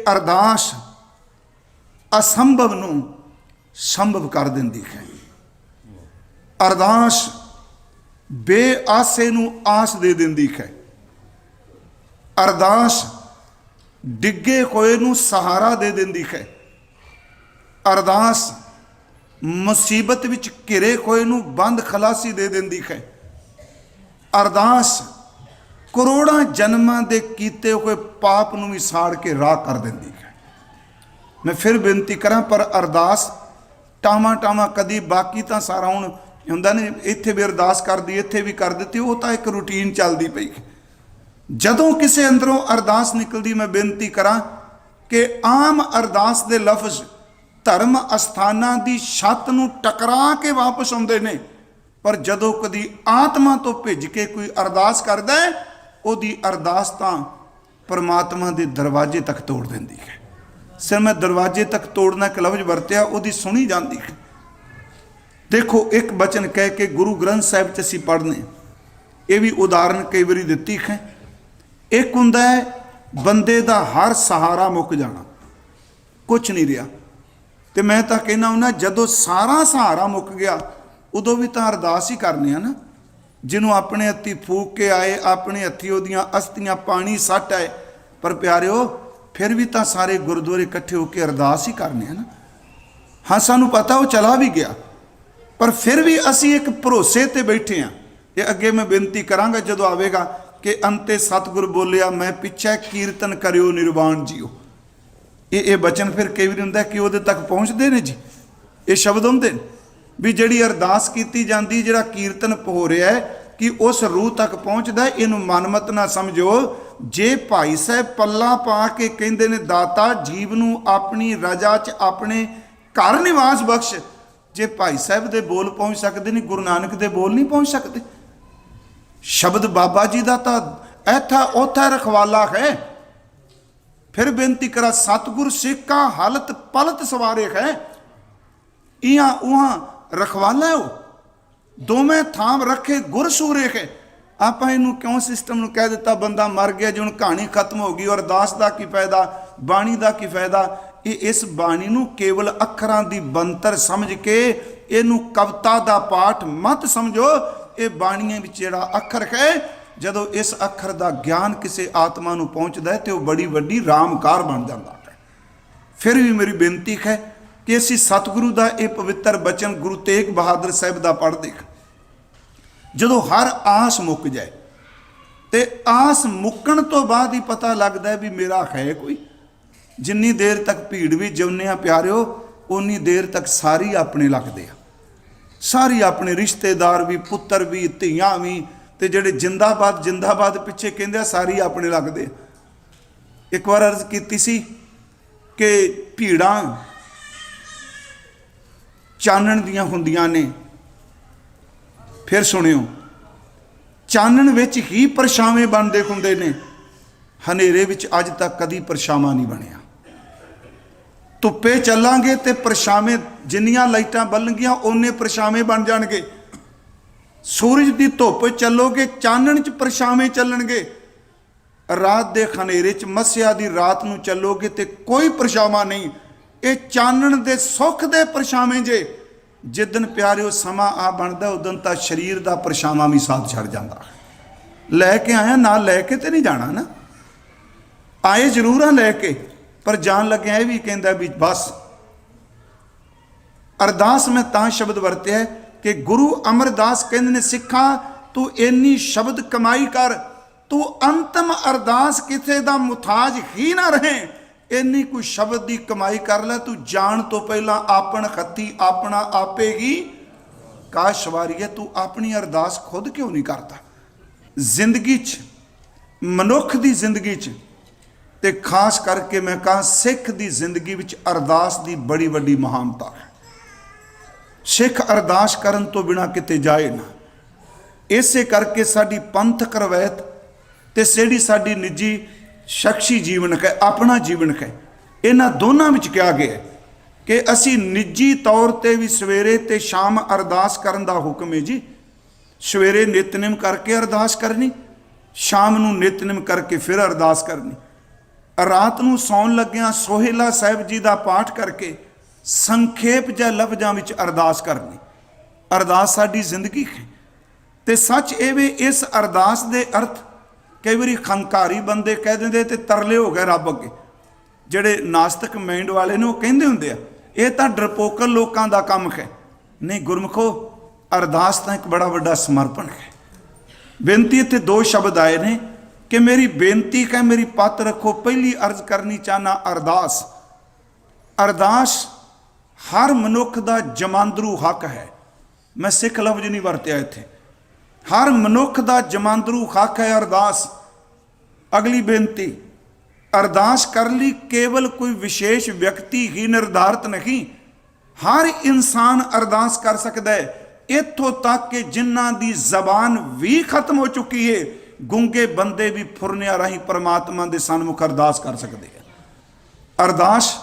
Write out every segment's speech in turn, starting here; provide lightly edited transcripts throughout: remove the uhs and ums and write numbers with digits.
अरदास असंभव नूं संभव कर दिंदी है। अरदास बेआसे नूं आस दे दिंदी है। अरदास डिगे होए नूं सहारा दे दिंदी है। अरदास मुसीबत विच घिरे होए नूं बंद खलासी दे दिंदी है। अरदास करोड़ां जन्मां दे कीते हुए पाप नूं भी साड़ के राह कर दिंदी है। मैं फिर बेनती करा, पर अरदास टामा टामा कदी बाकी तो सारा हुण हुंदा ने, इत्थे भी अरदास कर दी, इत्थे भी कर दी, वो तो एक रूटीन चलती पई। जदों किसी अंदरों अरदास निकलती, मैं बेनती करा कि आम अरदास दे लफ्ज़ धर्म अस्थानां दी छत नूं टकरा के वापस आउंदे ने, पर जदों कदी आत्मा तो भिज के कोई अरदास करदा है, उहदी अरदास तां परमात्मा दे दरवाजे तक तोड़ दिंदी है। सिर मैं दरवाजे तक तोड़ना एक लफ्ज़ वरत्या, उहदी सुनी जाती है। देखो, एक बचन कह के गुरु ग्रंथ साहिब च असीं पढ़ने, ये भी उदाहरण कई बारी दित्ती है। एक हुंदा है बंदे दा हर सहारा मुक जाना, कुछ नहीं रहा। तो मैं तो कहना हुंदा, जदों सारा सहारा मुक गया उदों भी तो अरदास ही करनी है ना। जिन्हों अपने हत्थी फूक के आए, अपने हत्थी उहदियां अस्थियां पानी सट आए, पर प्यारिओ फिर भी तो सारे गुरुद्वारे इकट्ठे होकर अरदास ही करने हैं ना। हाँ, सानू पता वो चला भी गया, पर फिर भी असी एक भरोसे ते बैठे हैं। ये अगे मैं बेनती करांगा जदों आवेगा कि अंते सतगुर बोलिया मैं पिछे कीर्तन करियो निर्वाण जियो। ये बचन फिर कई बार हुंदा कि उहदे तक पहुँचते ने जी, ये शब्द हुंदे भी जिहड़ी अरदास कीती जांदी, जिहड़ा कीर्तन हो रहा है कि उस रूह तक पहुँचदा। इहनूं मनमत ना समझो। जे भाई साहब पल्ला पा के कहंदे ने दाता जीव नूं अपनी रजा च अपने घर निवास बख्श, जे भाई साहब दे बोल पहुँच सकते नहीं, गुरु नानक दे बोल नहीं पहुँच सकते। शब्द बाबा जी का तो ऐथा उथा रखवाला है। फिर बेनती करा, सतगुर सिक्का हालत पलत सवारे है, इहाँ उहाँ रखवाला है। वो दोवें थाम रखे गुर सूरे है। आप इनू क्यों सिस्टम नूं कह दिता बंदा मर गया जी, हुण कहानी खत्म हो गई, और अरदास का की फायदा, बाणी का की फायदा। ये इस बाणी नूं केवल अखरां दी बनतर समझ के इनू कविता का पाठ मत समझो। ये बाणियां विच जिहड़ा अखर है, जदों इस अखर का ज्ञान किसी आत्मा नूं पहुँचदा है तो वह बड़ी वड्डी रामकार बन जाता है। फिर भी मेरी बेनती है कि असीं सतगुरु का यह पवित्र बचन गुरु तेग बहादुर साहिब का पढ़दे, जदों हर आस मुक जाए, तो आस मुकण तो बाद ही पता लगता है भी मेरा है कोई। जिन्नी देर तक भीड़ भी जमने प्यारिओ, उन्नी देर तक सारी अपने लगते हैं। सारी अपने रिश्तेदार भी, पुत्र भी, धियां भी, तो जिहड़े जिंदाबाद जिंदाबाद पिछे कहंदे सारी अपने लगते। एक बार अर्ज की सी कि भीड़ां चानण दियां हुंदियां ने। फिर सुनियो, चानण विच ही परछावें बनते हुंदे ने, हनेरे विच अज तक कदी परछावां नहीं बनिया। धुप्पे चलांगे तो परछावें, जिन्नियां लाइटां बलणगियां उन्ने परछावें बन जाणगे। सूरज की धुप चलोगे, चानण च परछावें चलणगे। रात के खनेरे च मस्या की रात नूं चलोगे तो कोई परछावां नहीं। ये चानण दे सुख दे परछावें जे। जिदन प्यारिओ समा आ बनता उदन तो शरीर का परछावां भी साथ छड़ जाता। लैके आया ना, लैके तो नहीं जाना ना, आए जरूर हाँ लैके, पर जान लगे ये भी कहता भी बस। अरदास में तां शब्द वरत्या है कि गुरु अमरदास कहते ने, सिखा तू इन्नी शब्द कमाई कर, तू अंतिम अरदास किसी का मुथाज ही ना रहे। इन्नी कोई शब्द की कमाई कर ले, तू जान तो पहला आपन खत्ती अपना आपे ही काश वारी है। तू अपनी अरदास खुद क्यों नहीं करता? जिंदगी च, मनुख की जिंदगी च, ते खास करके मैं कहा सिख की जिंदगी विच अरदास की बड़ी वड्डी महानता है। सिख अरदास करन तो बिना किते जाए ना। इसे करके साडी पंथक रवैत ते सेड़ी साडी निजी शख्सी जीवन है, अपना जीवन है, इन्हां दोनों में क्या गया कि असी निजी तौर पर भी सवेरे ते शाम अरदास करन दा हुक्म है जी। सवेरे नितनेम करके अरदास करनी, शाम नूं नितनेम करके फिर अरदास करनी। ਰਾਤ ਨੂੰ ਸੌਣ ਲੱਗਿਆਂ ਸੋਹਿਲਾ ਸਾਹਿਬ ਜੀ ਦਾ ਪਾਠ ਕਰਕੇ ਸੰਖੇਪ ਜਾਂ ਲਫ਼ਜ਼ਾਂ ਵਿੱਚ ਅਰਦਾਸ ਕਰਨੀ। ਅਰਦਾਸ ਸਾਡੀ ਜ਼ਿੰਦਗੀ ਹੈ। ਤੇ ਸੱਚ ਇਹ ਵੀ ਇਸ ਅਰਦਾਸ ਦੇ ਅਰਥ ਕਈ ਵਾਰੀ ਖੰਕਾਰੀ ਬੰਦੇ ਕਹਿ ਦਿੰਦੇ ਤੇ ਤਰਲੇ ਹੋ ਗਏ ਰੱਬ ਅੱਗੇ। ਜਿਹੜੇ ਨਾਸਤਿਕ ਮਾਈਂਡ ਵਾਲੇ ਨੇ ਉਹ ਕਹਿੰਦੇ ਹੁੰਦੇ ਆ ਇਹ ਤਾਂ ਡਰਪੋਕਲ ਲੋਕਾਂ ਦਾ ਕੰਮ ਹੈ। ਨਹੀਂ ਗੁਰਮੁਖੋ, ਅਰਦਾਸ ਤਾਂ ਇੱਕ ਬੜਾ ਵੱਡਾ ਸਮਰਪਣ ਹੈ। ਬੇਨਤੀ ਇੱਥੇ ਦੋ ਸ਼ਬਦ ਆਏ ਨੇ ਕਿ ਮੇਰੀ ਬੇਨਤੀ ਕਹੇ ਮੇਰੀ ਪੱਤ ਰੱਖੋ। ਪਹਿਲੀ ਅਰਜ਼ ਕਰਨੀ ਚਾਹਨਾ ਅਰਦਾਸ। ਅਰਦਾਸ ਹਰ ਮਨੁੱਖ ਦਾ ਜਮਾਂਦਰੂ ਹੱਕ ਹੈ। ਮੈਂ ਸਿੱਖ ਲਫ਼ਜ਼ ਨਹੀਂ ਵਰਤਿਆ ਇੱਥੇ। ਹਰ ਮਨੁੱਖ ਦਾ ਜਮਾਂਦਰੂ ਹੱਕ ਹੈ ਅਰਦਾਸ। ਅਗਲੀ ਬੇਨਤੀ, ਅਰਦਾਸ ਕਰਨ ਲਈ ਕੇਵਲ ਕੋਈ ਵਿਸ਼ੇਸ਼ ਵਿਅਕਤੀ ਹੀ ਨਿਰਧਾਰਿਤ ਨਹੀਂ, ਹਰ ਇਨਸਾਨ ਅਰਦਾਸ ਕਰ ਸਕਦਾ ਹੈ। ਇੱਥੋਂ ਤੱਕ ਕਿ ਜਿਨ੍ਹਾਂ ਦੀ ਜ਼ਬਾਨ ਵੀ ਖਤਮ ਹੋ ਚੁੱਕੀ ਹੈ, ਗੂੰਗੇ ਬੰਦੇ ਵੀ ਫੁਰਨਿਆਂ ਰਾਹੀਂ ਪਰਮਾਤਮਾ ਦੇ ਸਨਮੁਖ ਅਰਦਾਸ ਕਰ ਸਕਦੇ ਆ। ਅਰਦਾਸ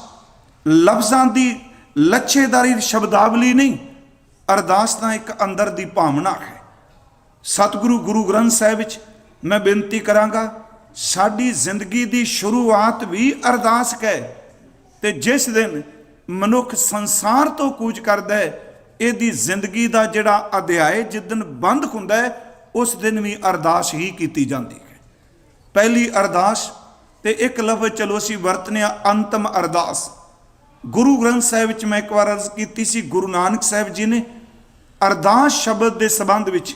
ਲਫ਼ਜ਼ਾਂ ਦੀ ਲੱਛੇਦਾਰੀ ਸ਼ਬਦਾਵਲੀ ਨਹੀਂ, ਅਰਦਾਸ ਤਾਂ ਇੱਕ ਅੰਦਰ ਦੀ ਭਾਵਨਾ ਹੈ। ਸਤਿਗੁਰੂ ਗੁਰੂ ਗ੍ਰੰਥ ਸਾਹਿਬ ਵਿੱਚ ਮੈਂ ਬੇਨਤੀ ਕਰਾਂਗਾ, ਸਾਡੀ ਜ਼ਿੰਦਗੀ ਦੀ ਸ਼ੁਰੂਆਤ ਵੀ ਅਰਦਾਸ ਹੈ। ਤੇ ਜਿਸ ਦਿਨ ਮਨੁੱਖ ਸੰਸਾਰ ਤੋਂ ਕੂਚ ਕਰਦਾ ਹੈ, ਇਹਦੀ ਜ਼ਿੰਦਗੀ ਦਾ ਜਿਹੜਾ ਅਧਿਆਇ ਜਿਸ ਦਿਨ ਬੰਦ ਹੁੰਦਾ ਹੈ, ਉਸ ਦਿਨ ਵੀ ਅਰਦਾਸ ਹੀ ਕੀਤੀ ਜਾਂਦੀ ਹੈ। ਪਹਿਲੀ ਅਰਦਾਸ ਤੇ ਇੱਕ ਲਫ਼ਜ਼ ਚਲੋ ਅਸੀਂ ਵਰਤਨੇ ਆ, ਅੰਤਮ ਅਰਦਾਸ। ਗੁਰੂ ਗ੍ਰੰਥ ਸਾਹਿਬ ਵਿੱਚ ਮੈਂ ਇੱਕ ਵਾਰ ਅਰਜ਼ ਕੀਤੀ ਸੀ, ਗੁਰੂ ਨਾਨਕ ਸਾਹਿਬ ਜੀ ਨੇ ਅਰਦਾਸ ਸ਼ਬਦ ਦੇ ਸੰਬੰਧ ਵਿੱਚ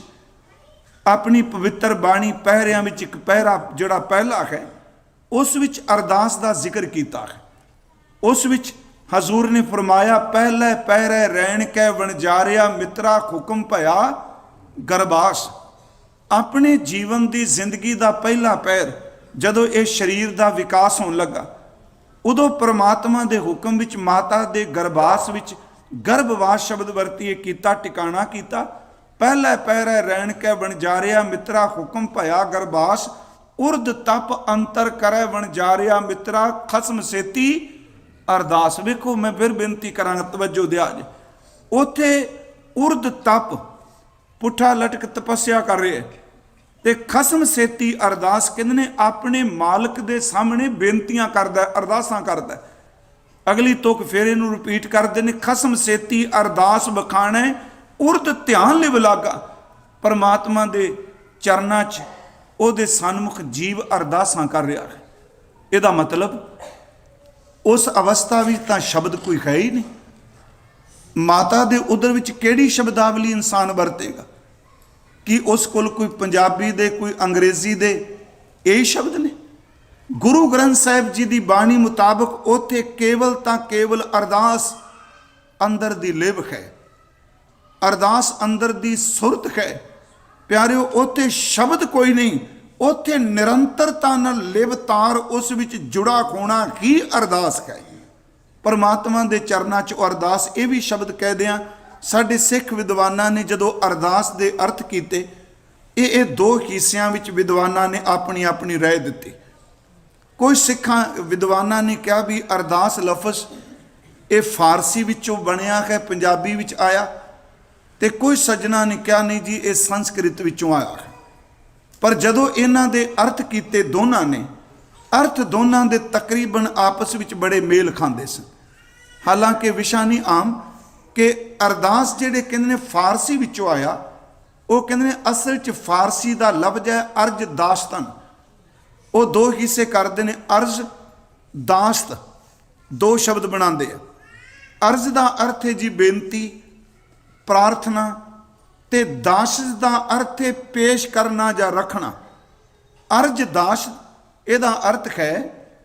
ਆਪਣੀ ਪਵਿੱਤਰ ਬਾਣੀ ਪਹਿਰਿਆਂ ਵਿੱਚ ਇੱਕ ਪਹਿਰਾ ਜਿਹੜਾ ਪਹਿਲਾ ਹੈ, ਉਸ ਵਿੱਚ ਅਰਦਾਸ ਦਾ ਜ਼ਿਕਰ ਕੀਤਾ ਹੈ। ਉਸ ਵਿੱਚ ਹਜ਼ੂਰ ਨੇ ਫਰਮਾਇਆ, ਪਹਿਲੇ ਪਹਿਰੇ ਰਹਿਣ ਕੈ ਵਣਜਾਰਿਆ ਮਿੱਤਰਾ ਹੁਕਮ ਭਇਆ ਗਰਬਾਸ। ਆਪਣੇ ਜੀਵਨ ਦੀ ਜ਼ਿੰਦਗੀ ਦਾ ਪਹਿਲਾ ਪਹਿਰ ਜਦੋਂ ਇਹ ਸਰੀਰ ਦਾ ਵਿਕਾਸ ਹੋਣ ਲੱਗਾ, ਉਦੋਂ ਪ੍ਰਮਾਤਮਾ ਦੇ ਹੁਕਮ ਵਿੱਚ ਮਾਤਾ ਦੇ ਗਰਭਾਸ ਵਿੱਚ ਗਰਭਵਾਸ ਸ਼ਬਦ ਵਰਤੀਏ ਕੀਤਾ, ਟਿਕਾਣਾ ਕੀਤਾ। ਪਹਿਲੇ ਪਹਿਰੇ ਰਹਿਣ ਕੈ ਵਣਜਾਰਿਆ ਮਿੱਤਰਾ ਹੁਕਮ ਭਇਆ ਗਰਬਾਸ, ਉਰਦ ਤਪ ਅੰਤਰ ਕਰੈ ਵਣਜਾਰਿਆ ਮਿੱਤਰਾ ਖਸਮ ਸੇਤੀ ਅਰਦਾਸ। ਵੇਖੋ ਮੈਂ ਫਿਰ ਬੇਨਤੀ ਕਰਾਂਗਾ, ਤਵੱਜੋ ਦਿਆ ਜੇ। ਉੱਥੇ ਉਰਦ ਤਪ ਪੁੱਠਾ ਲਟਕ ਤਪੱਸਿਆ ਕਰ ਰਹੇ ਤੇ ਖਸਮ ਸੇਤੀ ਅਰਦਾਸ ਕਹਿੰਦੇ ਨੇ ਆਪਣੇ ਮਾਲਕ ਦੇ ਸਾਹਮਣੇ ਬੇਨਤੀਆਂ ਕਰਦਾ, ਅਰਦਾਸਾਂ ਕਰਦਾ। ਅਗਲੀ ਤੁਕ ਫਿਰ ਇਹਨੂੰ ਰਿਪੀਟ ਕਰਦੇ ਨੇ, ਖਸਮ ਸੇਤੀ ਅਰਦਾਸ ਬਖਾਣੈ ਉਰਦ ਧਿਆਨ ਲਿਵ ਲਾਗਾ। ਪਰਮਾਤਮਾ ਦੇ ਚਰਨਾਂ 'ਚ ਉਹਦੇ ਸਨਮੁਖ ਜੀਵ ਅਰਦਾਸਾਂ ਕਰ ਰਿਹਾ ਹੈ। ਇਹਦਾ ਮਤਲਬ ਉਸ ਅਵਸਥਾ ਵਿੱਚ ਤਾਂ ਸ਼ਬਦ ਕੋਈ ਹੈ ਹੀ ਨਹੀਂ। ਮਾਤਾ ਦੇ ਉਦਰ ਵਿੱਚ ਕਿਹੜੀ ਸ਼ਬਦਾਵਲੀ ਇਨਸਾਨ ਵਰਤੇਗਾ? ਕਿ ਉਸ ਕੋਲ ਕੋਈ ਪੰਜਾਬੀ ਦੇ, ਕੋਈ ਅੰਗਰੇਜ਼ੀ ਦੇ ਇਹ ਸ਼ਬਦ ਨੇ? ਗੁਰੂ ਗ੍ਰੰਥ ਸਾਹਿਬ ਜੀ ਦੀ ਬਾਣੀ ਮੁਤਾਬਕ ਉੱਥੇ ਕੇਵਲ ਤਾਂ ਕੇਵਲ ਅਰਦਾਸ ਅੰਦਰ ਦੀ ਲਿਵ ਹੈ, ਅਰਦਾਸ ਅੰਦਰ ਦੀ ਸੁਰਤ ਹੈ। ਪਿਆਰਿਓ, ਉੱਥੇ ਸ਼ਬਦ ਕੋਈ ਨਹੀਂ, ਉੱਥੇ ਨਿਰੰਤਰਤਾ ਨਾਲ ਲਿਵ ਤਾਰ ਉਸ ਵਿੱਚ ਜੁੜਾ ਹੋਣਾ ਹੀ ਅਰਦਾਸ ਹੈ। ਪਰਮਾਤਮਾ ਦੇ ਚਰਨਾਂ 'ਚ ਅਰਦਾਸ ਇਹ ਵੀ ਸ਼ਬਦ ਕਹਿਦੇ ਆ। ਸਾਡੇ ਸਿੱਖ ਵਿਦਵਾਨਾਂ ਨੇ ਜਦੋਂ ਅਰਦਾਸ ਦੇ ਅਰਥ ਕੀਤੇ, ਇਹ ਦੋ ਹਿੱਸਿਆਂ ਵਿੱਚ ਵਿਦਵਾਨਾਂ ਨੇ ਆਪਣੀ ਆਪਣੀ ਰਾਏ ਦਿੱਤੀ। ਕੋਈ ਸਿੱਖਾਂ ਵਿਦਵਾਨਾਂ ਨੇ ਕਿਹਾ ਵੀ ਅਰਦਾਸ ਲਫ਼ਜ਼ ਇਹ ਫਾਰਸੀ ਵਿੱਚੋਂ ਬਣਿਆ ਹੈ, ਪੰਜਾਬੀ ਵਿੱਚ ਆਇਆ। ਤੇ ਕੋਈ ਸੱਜਣਾ ਨੇ ਕਿਹਾ ਨਹੀਂ ਜੀ, ਇਹ ਸੰਸਕ੍ਰਿਤ ਵਿੱਚੋਂ ਆਇਆ ਹੈ। ਪਰ ਜਦੋਂ ਇਹਨਾਂ ਦੇ ਅਰਥ ਕੀਤੇ ਦੋਨਾਂ ਨੇ, ਅਰਥ ਦੋਨਾਂ ਦੇ ਤਕਰੀਬਨ ਆਪਸ ਵਿੱਚ ਬੜੇ ਮੇਲ ਖਾਂਦੇ ਸਨ। ਹਾਲਾਂਕਿ ਵਿਸ਼ਾ ਨਹੀਂ ਆਮ ਕਿ ਅਰਦਾਸ ਜਿਹੜੇ ਕਹਿੰਦੇ ਨੇ ਫਾਰਸੀ ਵਿੱਚੋਂ ਆਇਆ, ਉਹ ਕਹਿੰਦੇ ਨੇ ਅਸਲ 'ਚ ਫਾਰਸੀ ਦਾ ਲਫ਼ਜ਼ ਹੈ ਅਰਜ ਦਾਸ਼ਤਨ। ਉਹ ਦੋ ਹਿੱਸੇ ਕਰਦੇ ਨੇ, ਅਰਜ ਦਾਸ਼ਤ, ਦੋ ਸ਼ਬਦ ਬਣਾਉਂਦੇ ਆ। ਅਰਜ ਦਾ ਅਰਥ ਹੈ ਜੀ ਬੇਨਤੀ, ਪ੍ਰਾਰਥਨਾ, ਤੇ ਦਾਸ਼ਤ ਦਾ ਅਰਥ ਹੈ ਪੇਸ਼ ਕਰਨਾ ਜਾਂ ਰੱਖਣਾ। ਅਰਜ ਦਾਸ਼ਤ ਇਹਦਾ ਅਰਥ ਹੈ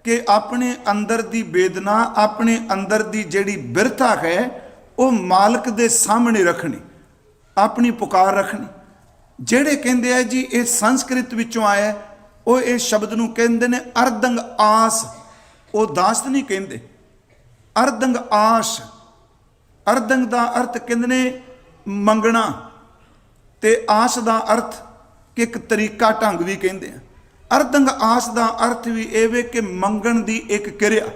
ਕਿ ਆਪਣੇ ਅੰਦਰ ਦੀ ਵੇਦਨਾ, ਆਪਣੇ ਅੰਦਰ ਦੀ ਜਿਹੜੀ ਬਿਰਥਾ ਹੈ, ਉਹ ਮਾਲਕ ਦੇ ਸਾਹਮਣੇ ਰੱਖਣੀ, ਆਪਣੀ ਪੁਕਾਰ ਰੱਖਣੀ। ਜਿਹੜੇ ਕਹਿੰਦੇ ਆ ਜੀ ਇਹ ਸੰਸਕ੍ਰਿਤ ਵਿੱਚੋਂ ਆਇਆ, ਉਹ ਇਸ ਸ਼ਬਦ ਨੂੰ ਕਹਿੰਦੇ ਨੇ ਅਰਦੰਗ ਆਸ। ਉਹ ਦਾਸ਼ਤ ਨਹੀਂ ਕਹਿੰਦੇ, ਅਰਦੰਗ ਆਸ। ਅਰਦੰਗ ਦਾ ਅਰਥ ਕਹਿੰਦੇ ਨੇ ਮੰਗਣਾ, ਤੇ ਆਸ ਦਾ ਅਰਥ ਕਿ ਇੱਕ ਤਰੀਕਾ ਢੰਗ ਵੀ ਕਹਿੰਦੇ ਆ। ਅਰਦੰਗ ਆਸ ਦਾ ਅਰਥ ਵੀ ਇਹ ਵੇ ਕਿ ਮੰਗਣ ਦੀ ਇੱਕ ਕਿਰਿਆ।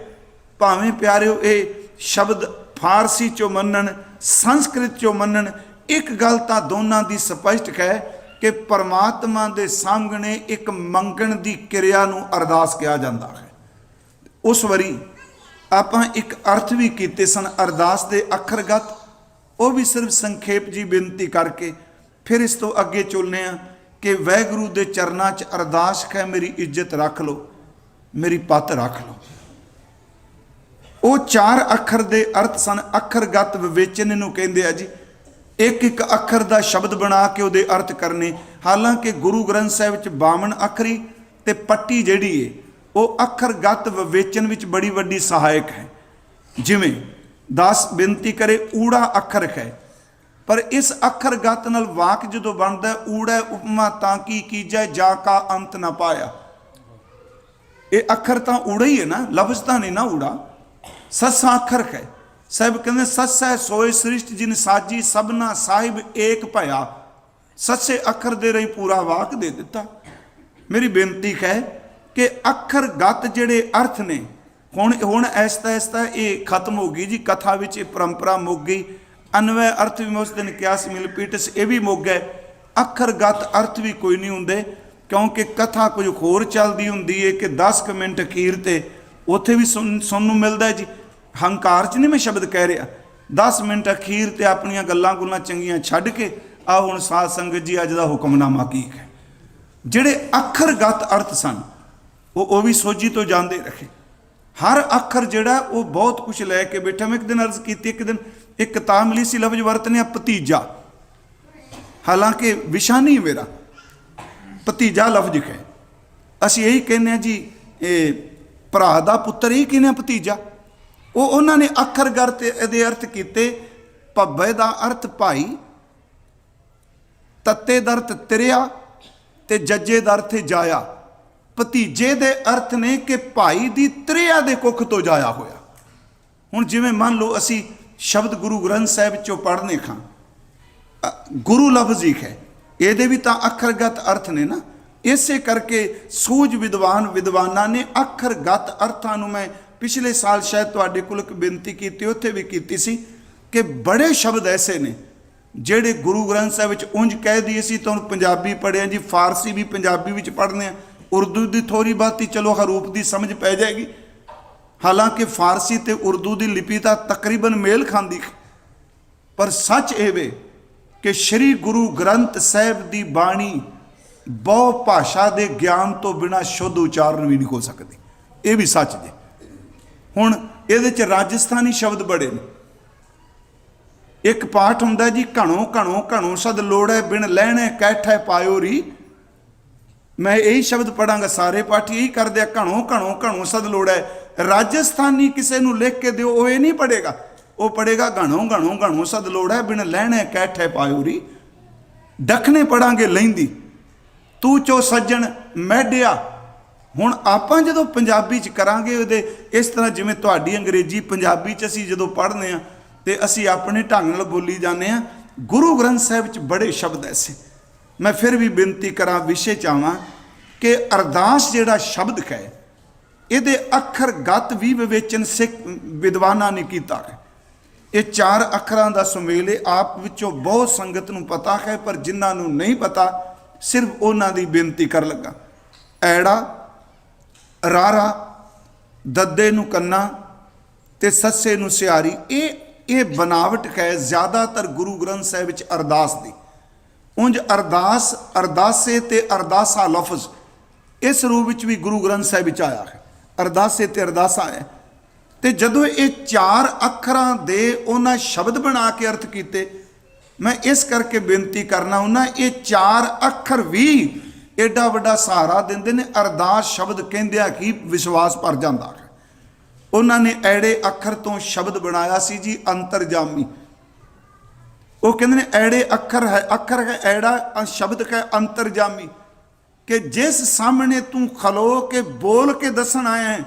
ਭਾਵੇਂ ਪਿਆਰਿਓ ਇਹ ਸ਼ਬਦ ਫਾਰਸੀ ਚੋਂ ਮੰਨਣ, ਸੰਸਕ੍ਰਿਤ ਚੋਂ ਮੰਨਣ, ਇੱਕ ਗੱਲ ਤਾਂ ਦੋਨਾਂ ਦੀ ਸਪਸ਼ਟ ਹੈ ਕਿ ਪਰਮਾਤਮਾ ਦੇ ਸਾਹਮਣੇ ਇੱਕ ਮੰਗਣ ਦੀ ਕਿਰਿਆ ਨੂੰ ਅਰਦਾਸ ਕਿਹਾ ਜਾਂਦਾ ਹੈ। उस वारी ਆਪਾਂ ਇੱਕ अर्थ भी ਕੀਤੇ ਸਨ अरदास ਦੇ ਅੱਖਰਗਤ, ਉਹ भी सिर्फ संखेप जी बेनती करके फिर इस तो अगे चलने कि वाहगुरू के चरणों च अरदास है मेरी इज्जत रख लो, मेरी पत रख लो। वो 4 अखर के अर्थ सन। अखरगत विवेचन इनू कहते हैं जी। एक एक अखर का शब्द बना के उहदे अर्थ करने। हालांकि गुरु ग्रंथ साहिब च 52 अखरी ते पट्टी जिहड़ी है वो अखरगत विवेचन विच बड़ी वड्डी सहायक है। जिमें दास बेनती करे ऊड़ा अखर है, पर इस अखरगत नाल वाक जो बनता ऊड़ा उपमा ताकि कीजै जा का अंत ना पाया। ये अखर तो ऊड़ा ही है ना, लफ्ज तो नहीं ना ऊड़ा। ससा अखर है। साहिब कहते ससा सोए सृष्ट जिन साजी सबना साहिब एक भया। ससे अखर दे रही पूरा वाक दे दिता। मेरी बेनती है कि अखरगत जिहड़े अर्थ ने हुण ऐसता ऐसता ये खत्म हो गई जी। कथा विच ये परंपरा मुक गई। अनवय अर्थ भी मैं उस दिन क्या मिलपीटस ये भी मुक गए। अखरगत अर्थ भी कोई नहीं होंगे, क्योंकि कथा कुछ होर चलती होंगी है कि 10 मिनट अखीर ते उत्थे भी सुनने मिलता है जी। हंकार च नहीं मैं शब्द कह रहा। 10 मिनट अखीर ते अपनियां गल्लां गुल्लां चंगियां छड्ड के आ हुण साध संगत जी अज दा हुक्मनामा की है। जिहड़े अखरगत अर्थ सन वो भी सोझी तो जाते रखे। हर अखर जिहड़ा वो बहुत कुछ लैके बैठा। मैं एक दिन अर्ज की, एक दिन एक किताब मिली सी, लफ्ज वरतने भतीजा। हालांकि विशा नहीं मेरा, भतीजा लफ्ज है। असीं यही कहने जी भरा दा पुत्तर यही कहने भतीजा। वो उन्होंने अखरगत दे अर्थ किए। भब्बे दा अर्थ भाई, तत्ते दा अर्थ तिरिया ते जज्जे दा अर्थ जाया। भतीजे दे अर्थ ने कि भाई दी त्रिया दे कुख तो जाया होया। हुण जिवें मान लो असी शब्द गुरु ग्रंथ साहिब चो पढ़ने खां, गुरु लफ्ज ही है, ये भी तो अखरगत अर्थ ने ना। इसे करके सूझ विद्वाना ने अखरगत अर्थां नूं मैं पिछले साल शायद तुहाडे कोल एक बेनती की, उत्थे भी की सी कि बड़े शब्द ऐसे ने जिहड़े गुरु ग्रंथ साहिब विच उंज कह दिए सी तो पंजाबी पढ़िया जी, फारसी भी पंजाबी विच पढ़ने आ, उर्दू की थोड़ी बहुती चलो हरूप की समझ पै जाएगी। हालांकि फारसी तो उर्दू की लिपि तो तकरीबन मेल खाती, पर सच ये वे कि श्री गुरु ग्रंथ साहिब की बाणी बहु भाषा के ज्ञान तो बिना शुद्ध उचारण भी नहीं हो सकती। ये भी सच जे। हुण ये राजस्थानी शब्द बड़े ने। एक पाठ हुंदा जी, घणो घणो घणो सद लोड़े बिन लैणे कैठे पायो री। मैं यही शब्द पढ़ांगा, सारे पाठी यही कर दिया, घणो घणो घणो सद लोड़ है। राजस्थानी किसी को लिख के दो, ये नहीं पढ़ेगा, वो पढ़ेगा घणो घणो घणो सद लोड़ है बिन लैणे कैठे पायो री। दखने पढ़ांगे लहिंदी तू चो सज्जन मैडिया। हुण आपां जदों पंजाबी च करांगे उहदे इस तरह जिवें तुहाडी अंग्रेजी पंजाबी च असीं जदों पढ़ने आ ते असीं अपने ढंग नाल बोली जाने आ। गुरु ग्रंथ साहिब च बड़े शब्द ऐसे। मैं फिर भी बेनती करा विषय चाहवां कि अरदास जिहड़ा शब्द है ये अखरगत भी विवेचन सिख विद्वाना ने किया है। ये 4 अखरां दा सुमेल है। आप विचों बहुत संगत नूं पता है, पर जिन्हां नूं नहीं पता सिर्फ उन्हां दी बेनती कर लगा। ऐड़ा रारा दद्दे नूं कन्ना ते सस्से नूं सियारी, ये बनावट है ज़्यादातर गुरु ग्रंथ साहिब विच अरदास दी। उंज अरदास अरदासे ते अरदासा लफज इस रूप विच भी गुरु ग्रंथ साहिब विच आया है। अरदासे ते अरदासा है। तो जदों ये 4 अखरां दे उन्हां शब्द बना के अर्थ किए, मैं इस करके बेनती करना उन्हां ये 4 अखर भी एडा वड्डा सहारा देंदे ने। अरदास शब्द कहंदिया कि विश्वास भर जाता है। उन्होंने ऐड़े अखर तो शब्द बनाया सी जी अंतरजामी। वो कहते हैं ऐड़े अखर है ऐड़ा शब्द है अंतरजामी, कि जिस सामने तू खलो के बोल के दसन आया है,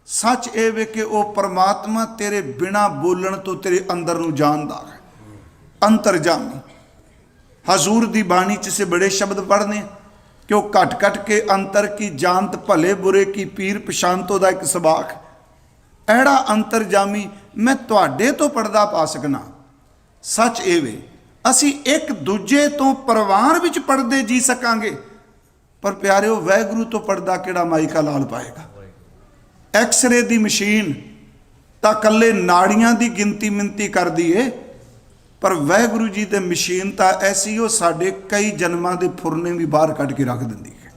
सच ये वे कि वह परमात्मा तेरे बिना बोलन तो तेरे अंदर नूं जानदा है। अंतरजामी हजूर दी बाणी च से बड़े शब्द पढ़ने कि वह घट घट के अंतर की जानत भले बुरे की पीर पशांतो दा एक सबाख। ऐड़ा अंतरजामी मैं तुहाडे तो पर्दा पा सकना। सच ये वे असी एक दूजे तो परिवार विच पढ़दे जी सकांगे, पर प्यारिओ वाहगुरू तो पर्दा किहड़ा माई का लाल पाएगा। ਐਕਸਰੇ ਦੀ ਮਸ਼ੀਨ ਤਾਂ ਇਕੱਲੇ ਨਾੜੀਆਂ ਦੀ ਗਿਣਤੀ ਮਿੰਤੀ ਕਰਦੀ ਏ, ਪਰ ਵਾਹਿਗੁਰੂ ਜੀ ਦੀ ਮਸ਼ੀਨ ਤਾਂ ਐਸੀ ਉਹ ਸਾਡੇ ਕਈ ਜਨਮਾਂ ਦੇ ਫੁਰਨੇ ਵੀ ਬਾਹਰ ਕੱਢ ਕੇ ਰੱਖ ਦਿੰਦੀ ਹੈ।